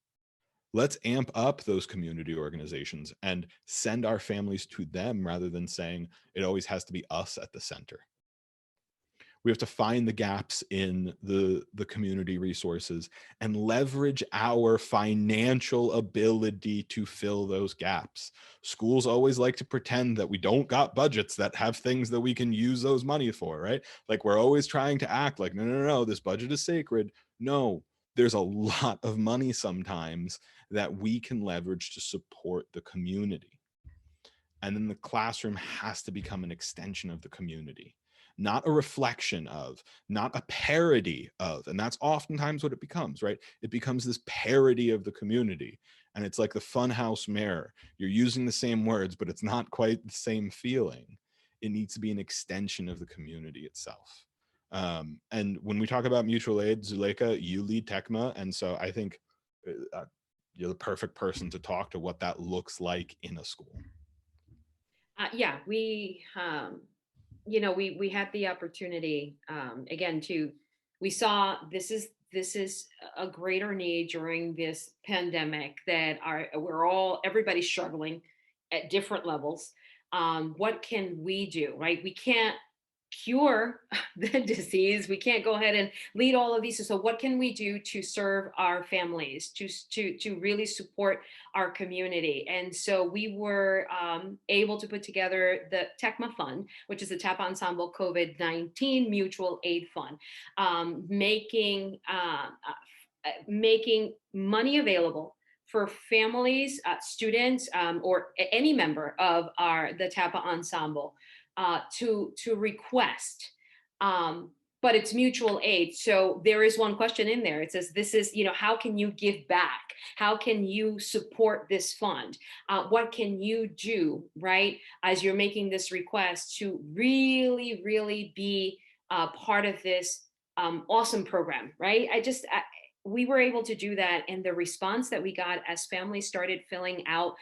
Let's amp up those community organizations and send our families to them rather than saying it always has to be us at the center. We have to find the gaps in the community resources and leverage our financial ability to fill those gaps. Schools always like to pretend that we don't got budgets that have things that we can use those money for, right? Like we're always trying to act like, no, this budget is sacred. No, there's a lot of money sometimes that we can leverage to support the community. And then the classroom has to become an extension of the community, not a reflection of, not a parody of. And that's oftentimes what it becomes, right? It becomes this parody of the community. And it's like the funhouse mirror. You're using the same words, but it's not quite the same feeling. It needs to be an extension of the community itself. And when we talk about mutual aid, Zuleika, you lead TECMA. And so I think you're the perfect person to talk to what that looks like in a school. Yeah, we had the opportunity again we saw this is a greater need during this pandemic that everybody's struggling at different levels. What can we do, right? We can't cure the disease. We can't go ahead and lead all of these. So what can we do to serve our families, to really support our community? And so we were able to put together the TECMA Fund, which is the TAPA Ensemble COVID-19 Mutual Aid Fund, making money available for families, students, or any member of the TAPA Ensemble to request, but it's mutual aid. So there is one question in there. It says, this is, how can you give back? How can you support this fund? What can you do, right, as you're making this request to really, really be part of this awesome program, right? We were able to do that, and the response that we got as families started filling out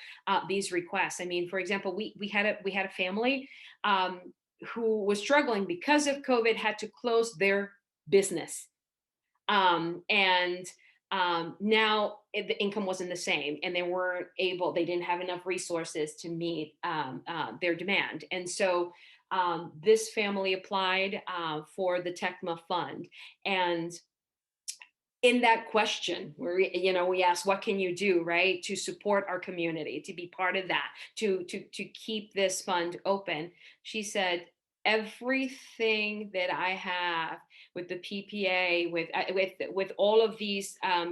these requests. I mean, for example, we had a family who was struggling because of COVID, had to close their business, and now the income wasn't the same, and they didn't have enough resources to meet their demand, and so this family applied for the TECMA fund. And in that question, where we asked, what can you do, right, to support our community, to be part of that, to keep this fund open? She said, everything that I have with the PPA, with all of these, I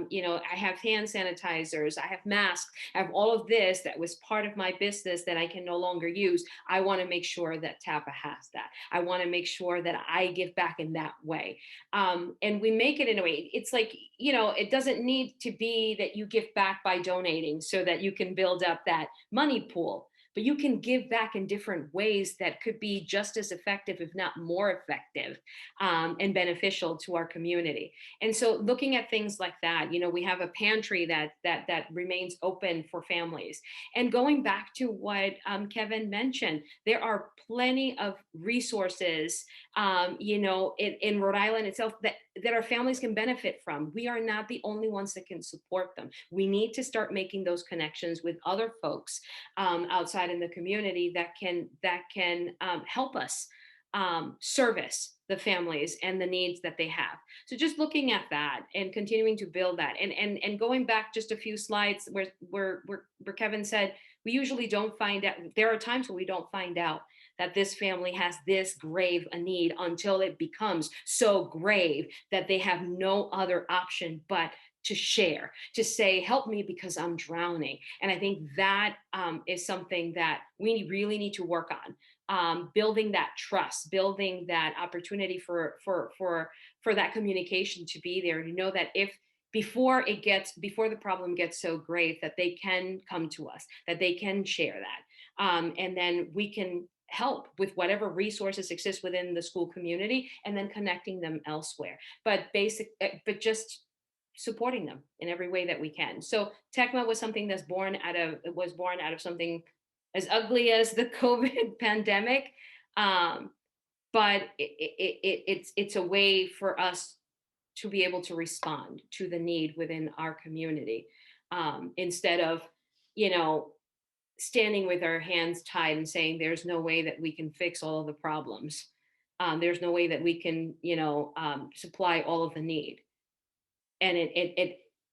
have hand sanitizers, I have masks, I have all of this that was part of my business that I can no longer use. I want to make sure that TAPA has that. I want to make sure that I give back in that way. And we make it in a way, it's like, it doesn't need to be that you give back by donating so that you can build up that money pool, but you can give back in different ways that could be just as effective, if not more effective, and beneficial to our community. And so looking at things like that, we have a pantry that remains open for families. And going back to what Kevin mentioned, there are plenty of resources, in Rhode Island itself that our families can benefit from. We are not the only ones that can support them. We need to start making those connections with other folks outside in the community that can help us service the families and the needs that they have. So just looking at that and continuing to build that, and going back just a few slides where Kevin said, we usually don't find out. There are times when we don't find out that this family has this grave a need until it becomes so grave that they have no other option but to share, to say, help me because I'm drowning. And I think that is something that we really need to work on, building that trust, building that opportunity for that communication to be there, to know that before the problem gets so grave, that they can come to us, that they can share that. And then we can help with whatever resources exist within the school community, and then connecting them elsewhere. But just supporting them in every way that we can. So TECMA was something that's born out of something as ugly as the COVID pandemic. But it's a way for us to be able to respond to the need within our community, instead of, standing with our hands tied and saying, there's no way that we can fix all of the problems. There's no way that we can, supply all of the need. And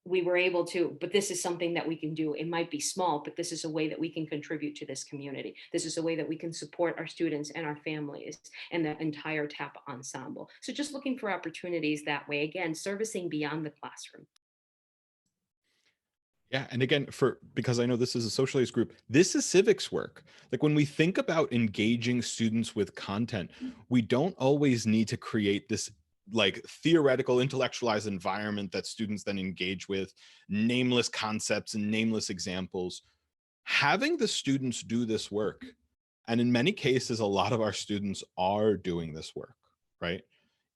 we were able to, but this is something that we can do. It might be small, but this is a way that we can contribute to this community. This is a way that we can support our students and our families and the entire TAPA ensemble. So just looking for opportunities that way, again, servicing beyond the classroom. Yeah. And again, because I know this is a socialized group, this is civics work. Like when we think about engaging students with content, we don't always need to create this like theoretical, intellectualized environment that students then engage with, nameless concepts and nameless examples. Having the students do this work, and in many cases, a lot of our students are doing this work, right?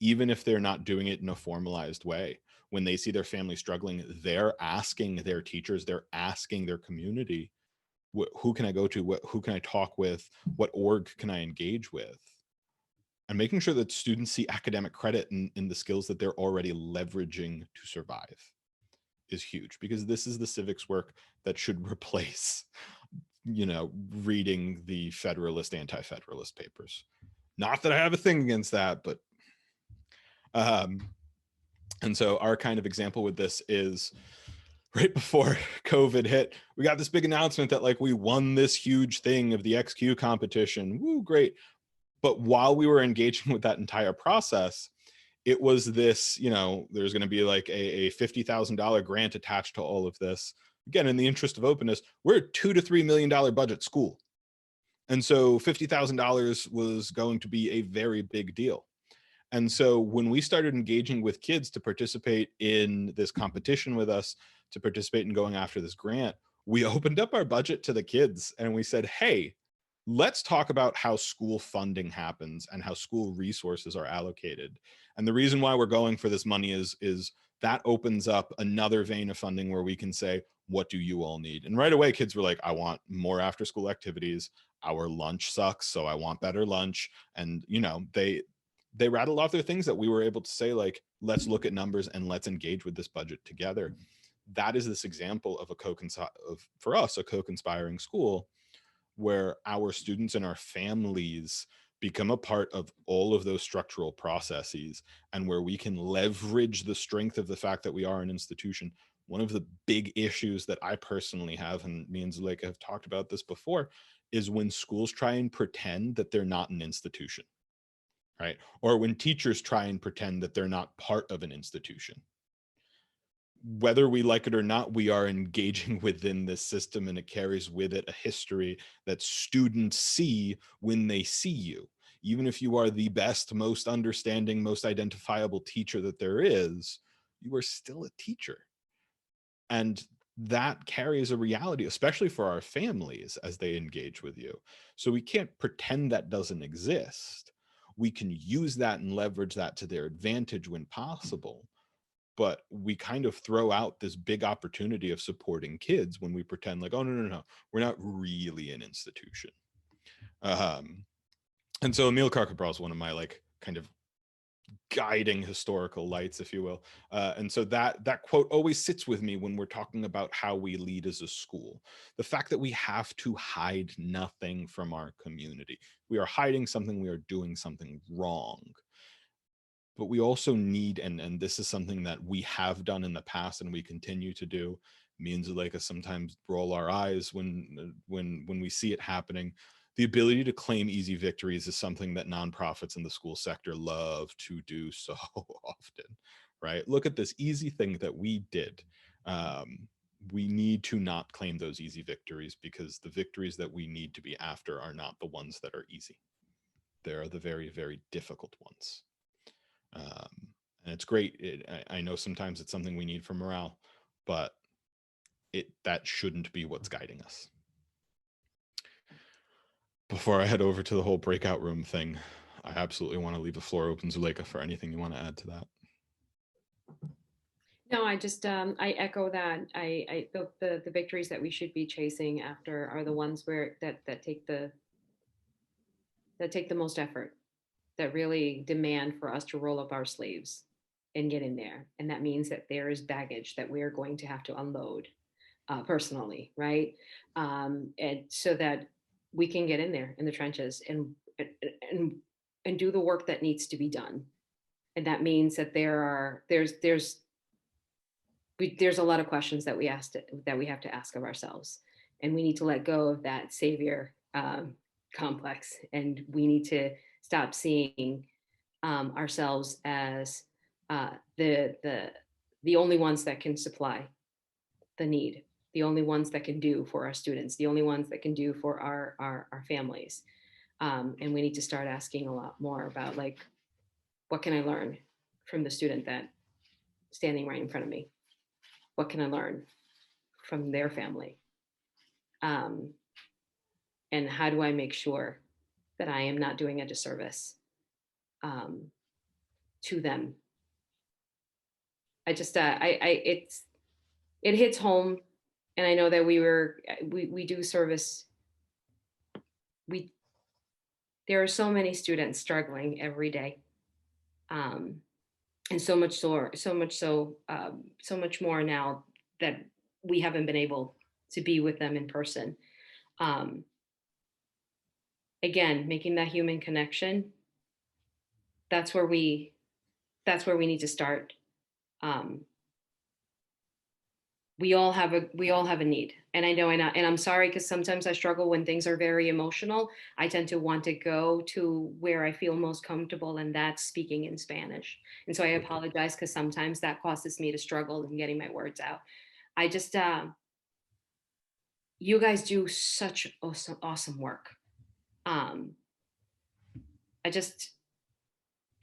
Even if they're not doing it in a formalized way. When they see their family struggling, they're asking their teachers, they're asking their community, who can I go to? Who can I talk with? What org can I engage with? And making sure that students see academic credit in the skills that they're already leveraging to survive is huge, because this is the civics work that should replace, reading the Federalist, anti-Federalist papers. Not that I have a thing against that, but and so our kind of example with this is right before COVID hit, we got this big announcement that like we won this huge thing of the XQ competition. Woo, great. But while we were engaging with that entire process, it was this, you know, there's going to be like a $50,000 grant attached to all of this. Again, in the interest of openness, we're a $2 to $3 million budget school. And so $50,000 was going to be a very big deal. And so when we started engaging with kids to participate in this competition with us, to participate in going after this grant, we opened up our budget to the kids and we said, hey, let's talk about how school funding happens and how school resources are allocated. And the reason why we're going for this money is that opens up another vein of funding where we can say, what do you all need? And right away, kids were like, I want more after school activities. Our lunch sucks, so I want better lunch. And, you know, they rattled off their things that we were able to say, like, let's look at numbers and let's engage with this budget together. That is this example of for us, a co-conspiring school where our students and our families become a part of all of those structural processes, and where we can leverage the strength of the fact that we are an institution. One of the big issues that I personally have, and me and Zuleika have talked about this before, is when schools try and pretend that they're not an institution, right? Or when teachers try and pretend that they're not part of an institution. Whether we like it or not, we are engaging within this system, and it carries with it a history that students see when they see you. Even if you are the best, most understanding, most identifiable teacher that there is, you are still a teacher. And that carries a reality, especially for our families as they engage with you. So we can't pretend that doesn't exist. We can use that and leverage that to their advantage when possible. But we kind of throw out this big opportunity of supporting kids when we pretend like, oh, no, we're not really an institution. And so Emil Carcabral is one of my like kind of guiding historical lights, if you will. And so that quote always sits with me when we're talking about how we lead as a school. The fact that we have to hide nothing from our community. We are hiding something, we are doing something wrong. But we also need, and this is something that we have done in the past and we continue to do. Me and Zuleika sometimes roll our eyes when we see it happening. The ability to claim easy victories is something that nonprofits in the school sector love to do so often, right? Look at this easy thing that we did. We need to not claim those easy victories, because the victories that we need to be after are not the ones that are easy. They're the very, very difficult ones. And it's great. I know sometimes it's something we need for morale, but that shouldn't be what's guiding us. Before I head over to the whole breakout room thing, I absolutely want to leave the floor open, Zuleika, for anything you want to add to that. No, I just I echo that. The victories that we should be chasing after are the ones where that take the most effort, that really demand for us to roll up our sleeves and get in there. And that means that there is baggage that we are going to have to unload personally, right? And so that we can get in there in the trenches and do the work that needs to be done. And that means that there's a lot of questions that we have to ask of ourselves, and we need to let go of that savior complex, and we need to stop seeing ourselves as the only ones that can supply the need, the only ones that can do for our students, the only ones that can do for our families. And we need to start asking a lot more about, like, what can I learn from the student that standing right in front of me? What can I learn from their family? And how do I make sure that I am not doing a disservice to them? I just, it hits home, and I know that we do service. There are so many students struggling every day, and so much more now that we haven't been able to be with them in person. Again, making that human connection that's where we need to start. We all have a need, and I know, and I'm sorry, because sometimes I struggle when things are very emotional. I tend to want to go to where I feel most comfortable, and that's speaking in Spanish. And so I apologize, because sometimes that causes me to struggle in getting my words out. I just you guys do such awesome work. I just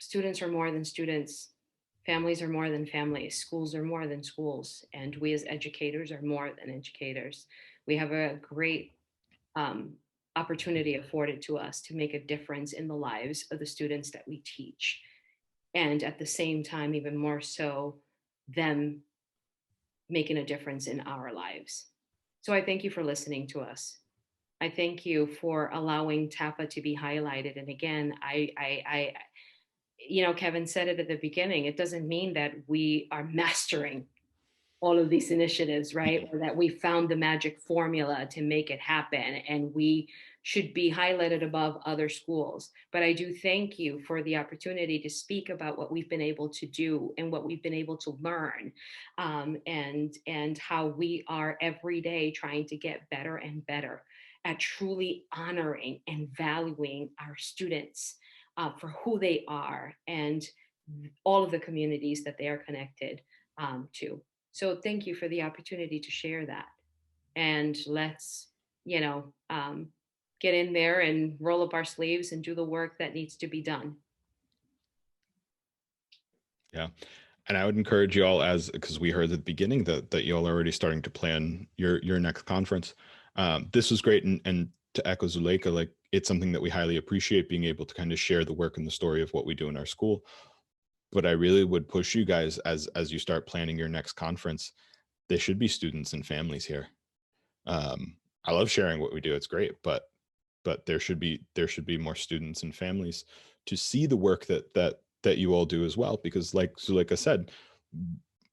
Students are more than students. Families are more than families. Schools are more than schools. And we as educators are more than educators. We have a great opportunity afforded to us to make a difference in the lives of the students that we teach. And at the same time, even more so, them making a difference in our lives. So I thank you for listening to us. I thank you for allowing TAPA to be highlighted. And again, I Kevin said it at the beginning, it doesn't mean that we are mastering all of these initiatives, right? Or that we found the magic formula to make it happen and we should be highlighted above other schools. But I do thank you for the opportunity to speak about what we've been able to do and what we've been able to learn, and how we are every day trying to get better and better at truly honoring and valuing our students for who they are and all of the communities that they are connected to. So thank you for the opportunity to share that. And let's, get in there and roll up our sleeves and do the work that needs to be done. Yeah. And I would encourage you all, because we heard at the beginning that you all are already starting to plan your next conference. This was great. And to echo Zuleika, like, it's something that we highly appreciate, being able to kind of share the work and the story of what we do in our school. But I really would push you guys, as you start planning your next conference, there should be students and families here. I love sharing what we do. It's great, but there should be more students and families to see the work that you all do as well, because like Zuleika said,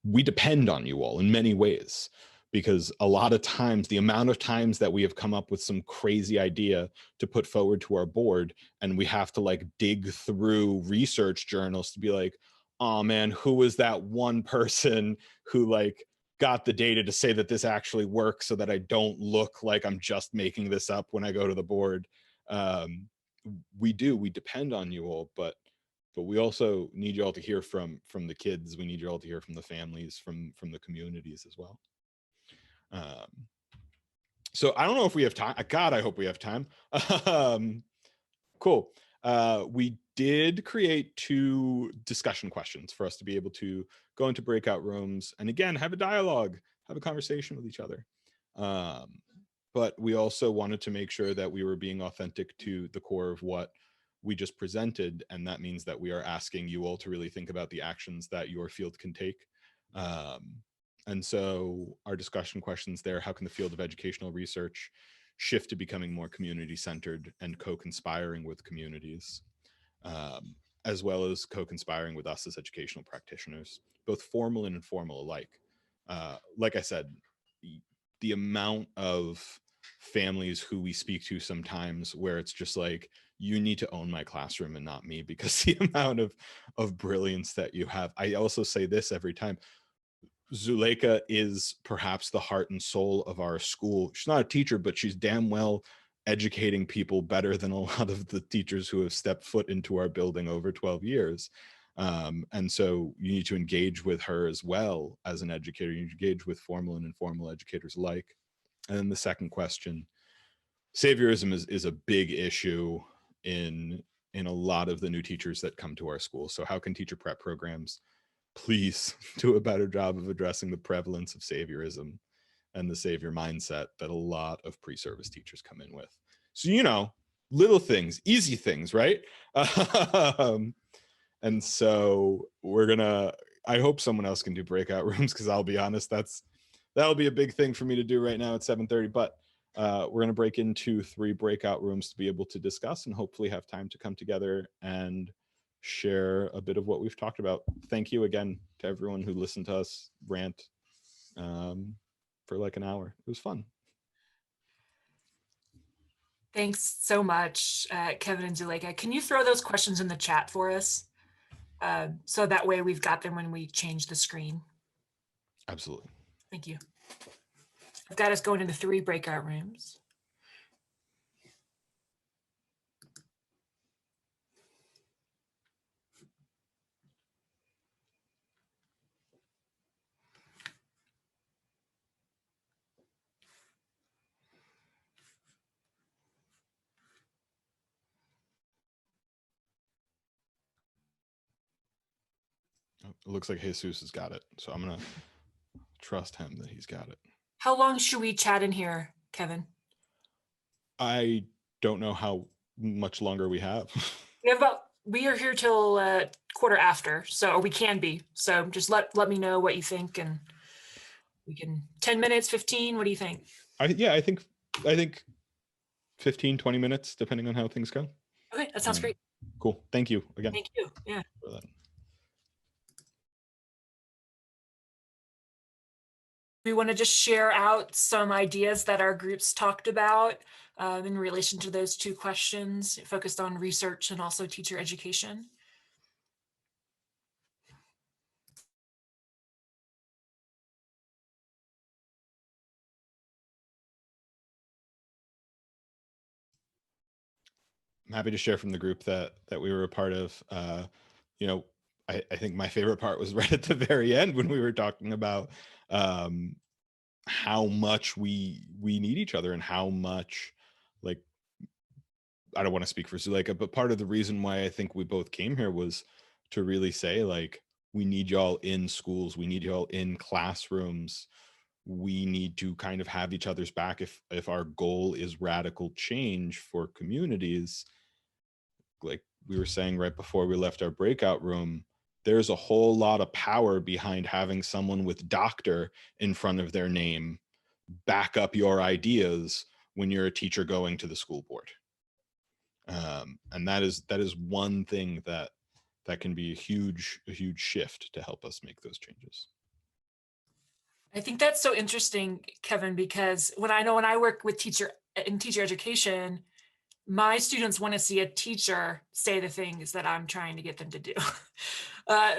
we depend on you all in many ways, because a lot of times, the amount of times that we have come up with some crazy idea to put forward to our board, and we have to like dig through research journals to be like, oh man, who was that one person who like got the data to say that this actually works, so that I don't look like I'm just making this up when I go to the board. We depend on you all, but we also need you all to hear from the kids. We need you all to hear from the families, from the communities as well. So I don't know if we have time. God, I hope we have time. Cool. We did create 2 discussion questions for us to be able to go into breakout rooms and again, have a dialogue, have a conversation with each other. But we also wanted to make sure that we were being authentic to the core of what we just presented. And that means that we are asking you all to really think about the actions that your field can take. And so our discussion questions there: how can the field of educational research shift to becoming more community-centered and co-conspiring with communities, as well as co-conspiring with us as educational practitioners, both formal and informal alike. Like I said, the amount of families who we speak to sometimes where it's just like, you need to own my classroom and not me, because the amount of brilliance that you have. I also say this every time: Zuleika is perhaps the heart and soul of our school. She's not a teacher, but she's damn well educating people better than a lot of the teachers who have stepped foot into our building over 12 years. And so you need to engage with her as well as an educator. You engage with formal and informal educators alike. And then the second question: saviorism is a big issue in a lot of the new teachers that come to our school. So how can teacher prep programs please do a better job of addressing the prevalence of saviorism and the savior mindset that a lot of pre-service teachers come in with? So, little things, easy things, right? And so I hope someone else can do breakout rooms, because I'll be honest, that'll be a big thing for me to do right now at 7:30, but we're going to break into 3 breakout rooms to be able to discuss and hopefully have time to come together and share a bit of what we've talked about. Thank you again to everyone who listened to us rant for like an hour. It was fun. Thanks so much, Kevin and Zuleika. Can you throw those questions in the chat for us? So that way we've got them when we change the screen. Absolutely. Thank you. I've got us going into 3 breakout rooms. It looks like Jesus has got it. So I'm going to trust him that he's got it. How long should we chat in here, Kevin? I don't know how much longer we have. We are here till quarter after, so we can be. So just let me know what you think, and we can 10 minutes, 15. What do you think? I think 15, 20 minutes, depending on how things go. Okay, that sounds great. Cool. Thank you again. Thank you. Yeah. For that. We want to just share out some ideas that our groups talked about in relation to those 2 questions, focused on research and also teacher education. I'm happy to share from the group that we were a part of. You know, I think my favorite part was right at the very end when we were talking about how much we need each other and how much, like, I don't want to speak for Zuleika, but part of the reason why I think we both came here was to really say, like, we need y'all in schools, we need y'all in classrooms, we need to kind of have each other's back if our goal is radical change for communities. Like we were saying right before we left our breakout room, there's a whole lot of power behind having someone with doctor in front of their name back up your ideas when you're a teacher going to the school board. And that is one thing that can be a huge shift to help us make those changes. I think that's so interesting, Kevin, because when I work with teacher education, my students want to see a teacher say the things that I'm trying to get them to do.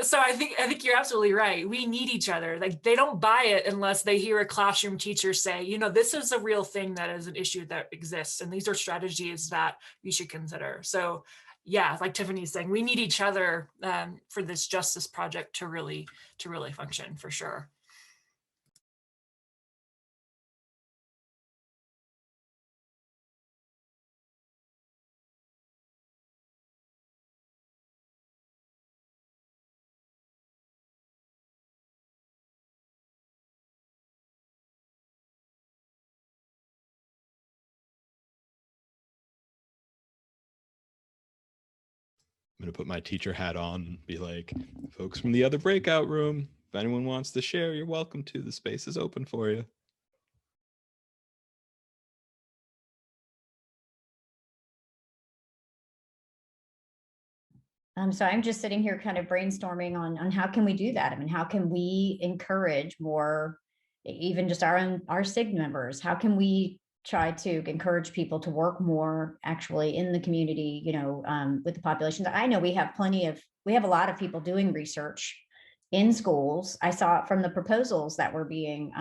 So I think you're absolutely right. We need each other. Like, they don't buy it unless they hear a classroom teacher say, you know, this is a real thing that is an issue that exists, and these are strategies that you should consider. So yeah, like Tiffany's saying, we need each other for this justice project to really function, for sure. I'm going to put my teacher hat on and be like, folks from the other breakout room, if anyone wants to share, you're welcome to. The space is open for you. So I'm just sitting here kind of brainstorming on how can we do that? I mean, how can we encourage more, even just our SIG members? How can we try to encourage people to work more actually in the community, you know, with the populations? I know we have a lot of people doing research in schools. I saw it from the proposals that were being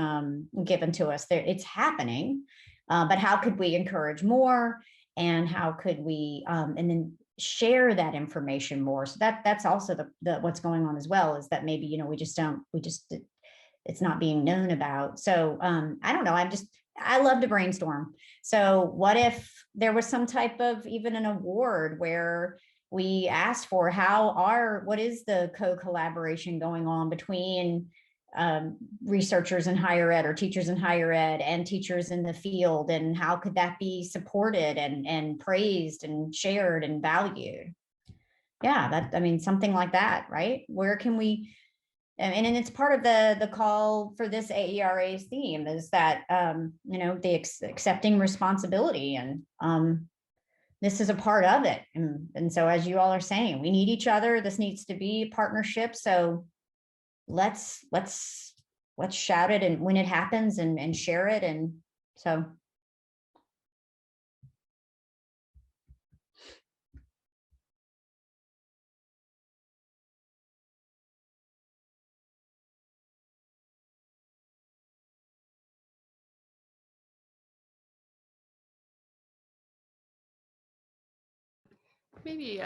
given to us there. It's happening, but how could we encourage more? And how could we, and then share that information more? So that's also the what's going on as well, is that maybe, you know, it's not being known about. So I don't know, I love to brainstorm. So what if there was some type of even an award where we asked for what is the co-collaboration going on between researchers in higher ed or teachers in higher ed and teachers in the field, and how could that be supported and praised and shared and valued? Yeah, I mean, something like that, right? Where can we, and it's part of the call for this AERA's theme, is that you know, the accepting responsibility, and this is a part of it. And so, as you all are saying, we need each other. This needs to be a partnership. So let's shout it and when it happens and share it. And so maybe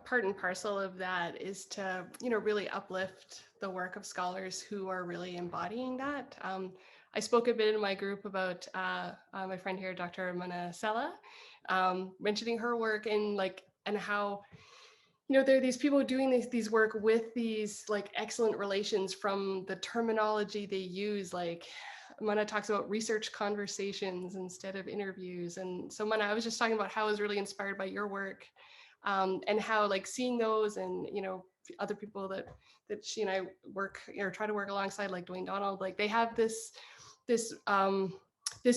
part and parcel of that is to, really uplift the work of scholars who are really embodying that. I spoke a bit in my group about my friend here, Dr. Mana Sella, mentioning her work and how, there are these people doing these work with these excellent relations from the terminology they use. Like Mana talks about research conversations instead of interviews. And so Mana, I was just talking about how I was really inspired by your work, and how seeing those and, other people that she and I work or try to work alongside, like Dwayne Donald, they have this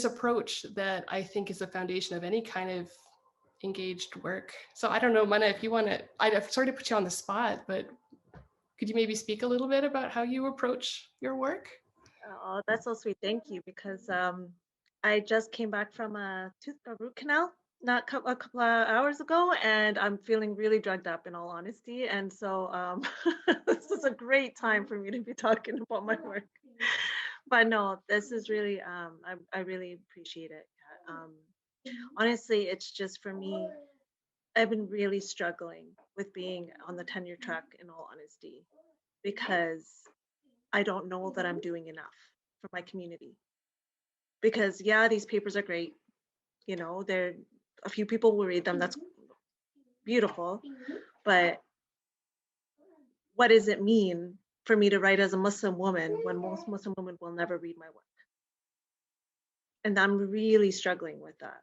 approach that I think is the foundation of any kind of engaged work. So I don't know, Mana, if you want to, I'm sorry to put you on the spot, but could you maybe speak a little bit about how you approach your work? Oh, that's so sweet. Thank you. Because I just came back from a root canal a couple of hours ago, and I'm feeling really drugged up, in all honesty. And so this is a great time for me to be talking about my work. But no, this is really, I really appreciate it. Honestly, it's just, for me, I've been really struggling with being on the tenure track, in all honesty, because I don't know that I'm doing enough for my community. Because yeah, these papers are great. There, a few people will read them. That's beautiful. But what does it mean for me to write as a Muslim woman when most Muslim women will never read my work? And I'm really struggling with that.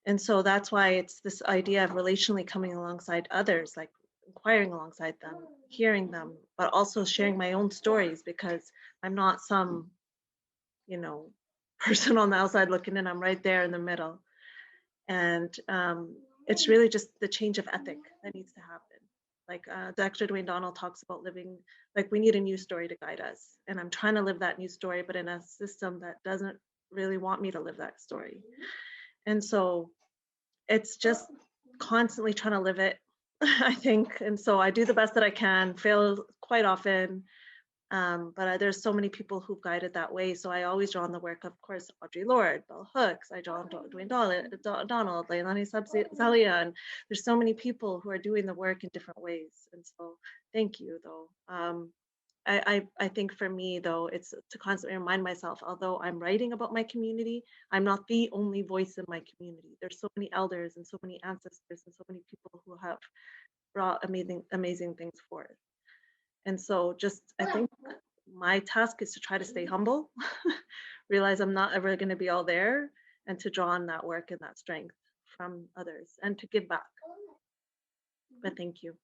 And so that's why it's this idea of relationally coming alongside others, like inquiring alongside them, hearing them, but also sharing my own stories, because I'm not some, person on the outside looking in. I'm right there in the middle. And it's really just the change of ethic that needs to happen. Like Dr. Dwayne Donald talks about living, we need a new story to guide us. And I'm trying to live that new story, but in a system that doesn't really want me to live that story. And so it's just constantly trying to live it, I think. And so I do the best that I can, fail quite often. But there's so many people who've guided that way. So I always draw on the work, of course, Audre Lorde, Bell Hooks, I draw on Dwayne Donald, Leilani Zalia, and there's so many people who are doing the work in different ways. And so thank you, though. I think for me, though, it's to constantly remind myself, although I'm writing about my community, I'm not the only voice in my community. There's so many elders and so many ancestors and so many people who have brought amazing things forth. And so just, I think my task is to try to stay humble, realize I'm not ever going to be all there, and to draw on that work and that strength from others and to give back. But thank you.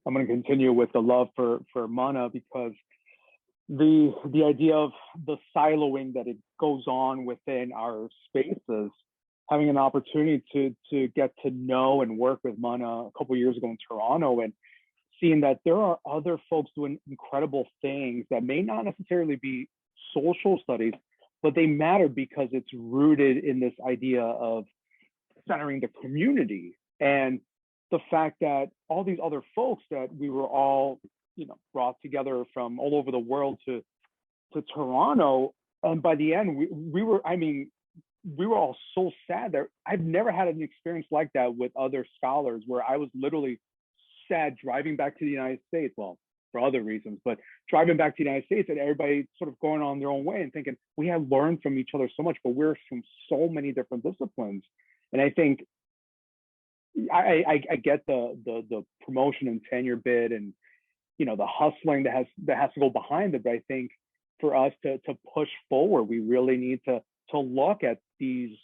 I'm going to continue with the love for Mana, because the idea of the siloing that it goes on within our spaces, having an opportunity to get to know and work with Mana a couple of years ago in Toronto, and seeing that there are other folks doing incredible things that may not necessarily be social studies, but they matter because it's rooted in this idea of centering the community. And the fact that all these other folks that we were all, brought together from all over the world to Toronto, and by the end, we were all so sad that I've never had an experience like that with other scholars, where I was literally sad driving back to the United States, well, for other reasons, but driving back to the United States and everybody sort of going on their own way and thinking, we have learned from each other so much, but we're from so many different disciplines. And I think I get the promotion and tenure bid and the hustling that has to go behind it. But I think for us to push forward, we really need to look at these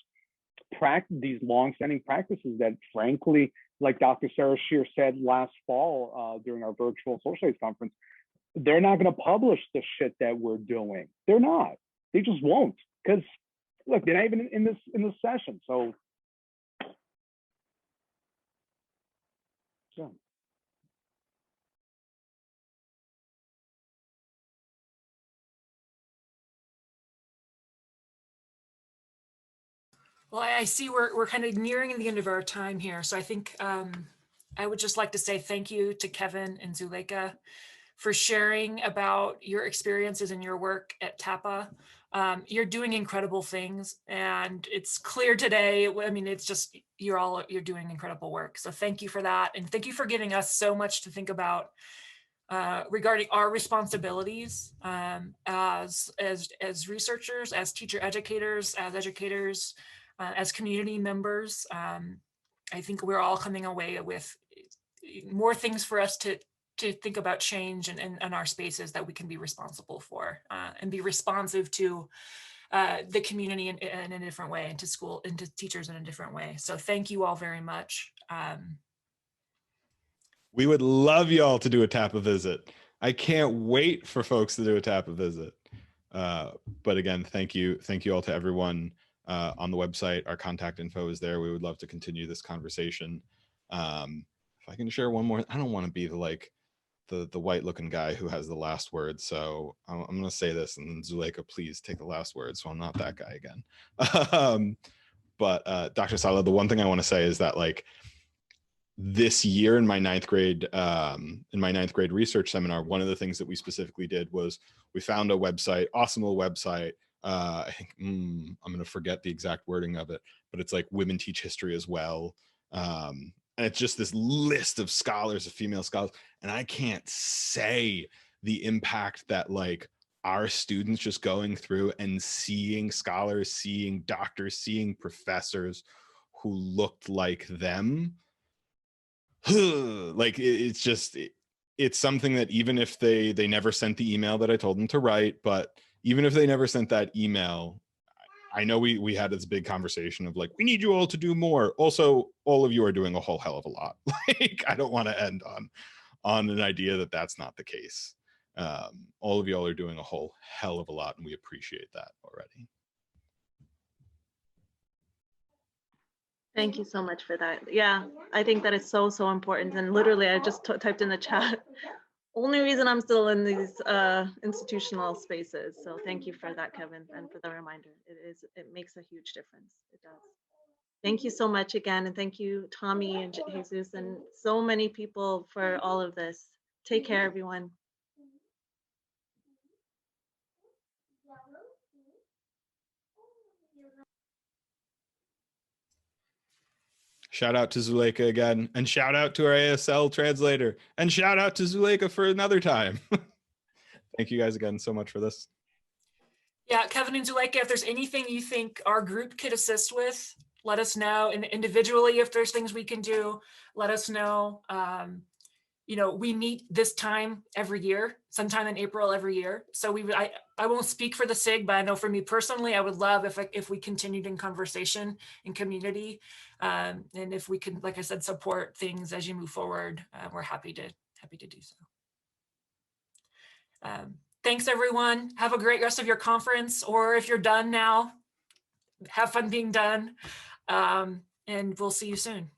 long-standing practices that, frankly, like Dr. Sarah Shear said last fall during our virtual social studies conference, they're not going to publish the shit that we're doing. They're not. They just won't, because look, they're not even in this session. So yeah. Well, I see we're kind of nearing the end of our time here. So I think I would just like to say thank you to Kevin and Zuleika for sharing about your experiences and your work at TAPA. You're doing incredible things, and it's clear today. I mean, it's just, you're doing incredible work. So thank you for that. And thank you for giving us so much to think about regarding our responsibilities as researchers, as teacher educators, as community members. I think we're all coming away with more things for us to think about change and our spaces that we can be responsible for and be responsive to the community in a different way, and to school and to teachers in a different way. So thank you all very much. We would love y'all to do a TAPA visit. I can't wait for folks to do a TAPA visit. But again, thank you all to everyone on the website. Our contact info is there. We would love to continue this conversation. If I can share one more, I don't want to be the white looking guy who has the last word. So I'm going to say this, and then Zuleika, please take the last word, so I'm not that guy again. But Dr. Sala, the one thing I want to say is that this year in my ninth grade research seminar, one of the things that we specifically did was we found a website, awesome little website. I think I'm going to forget the exact wording of it, but it's like Women Teach History as well. And it's just this list of scholars, of female scholars. And I can't say the impact that our students just going through and seeing scholars, seeing doctors, seeing professors who looked like them. It's something that even if they never sent the email that I told them to write, but even if they never sent that email, I know we had this big conversation of we need you all to do more. Also, all of you are doing a whole hell of a lot. I don't want to end on an idea that that's not the case. All of y'all are doing a whole hell of a lot, and we appreciate that already. Thank you so much for that. Yeah, I think that is so important. And literally, I just typed in the chat, only reason I'm still in these institutional spaces. So thank you for that, Kevin, and for the reminder. It makes a huge difference. It does. Thank you so much again. And thank you, Tommy and Jesus, and so many people for all of this. Take care, everyone. Shout out to Zuleika again, and shout out to our ASL translator, and shout out to Zuleika for another time. Thank you guys again so much for this. Yeah, Kevin and Zuleika, if there's anything you think our group could assist with, let us know. And individually, if there's things we can do, let us know. We meet this time every year, sometime in April every year. So I won't speak for the SIG, but I know for me personally, I would love if we continued in conversation in community, and if we can, like I said, support things as you move forward. We're happy to do so. Thanks, everyone. Have a great rest of your conference, or if you're done now, have fun being done. And we'll see you soon.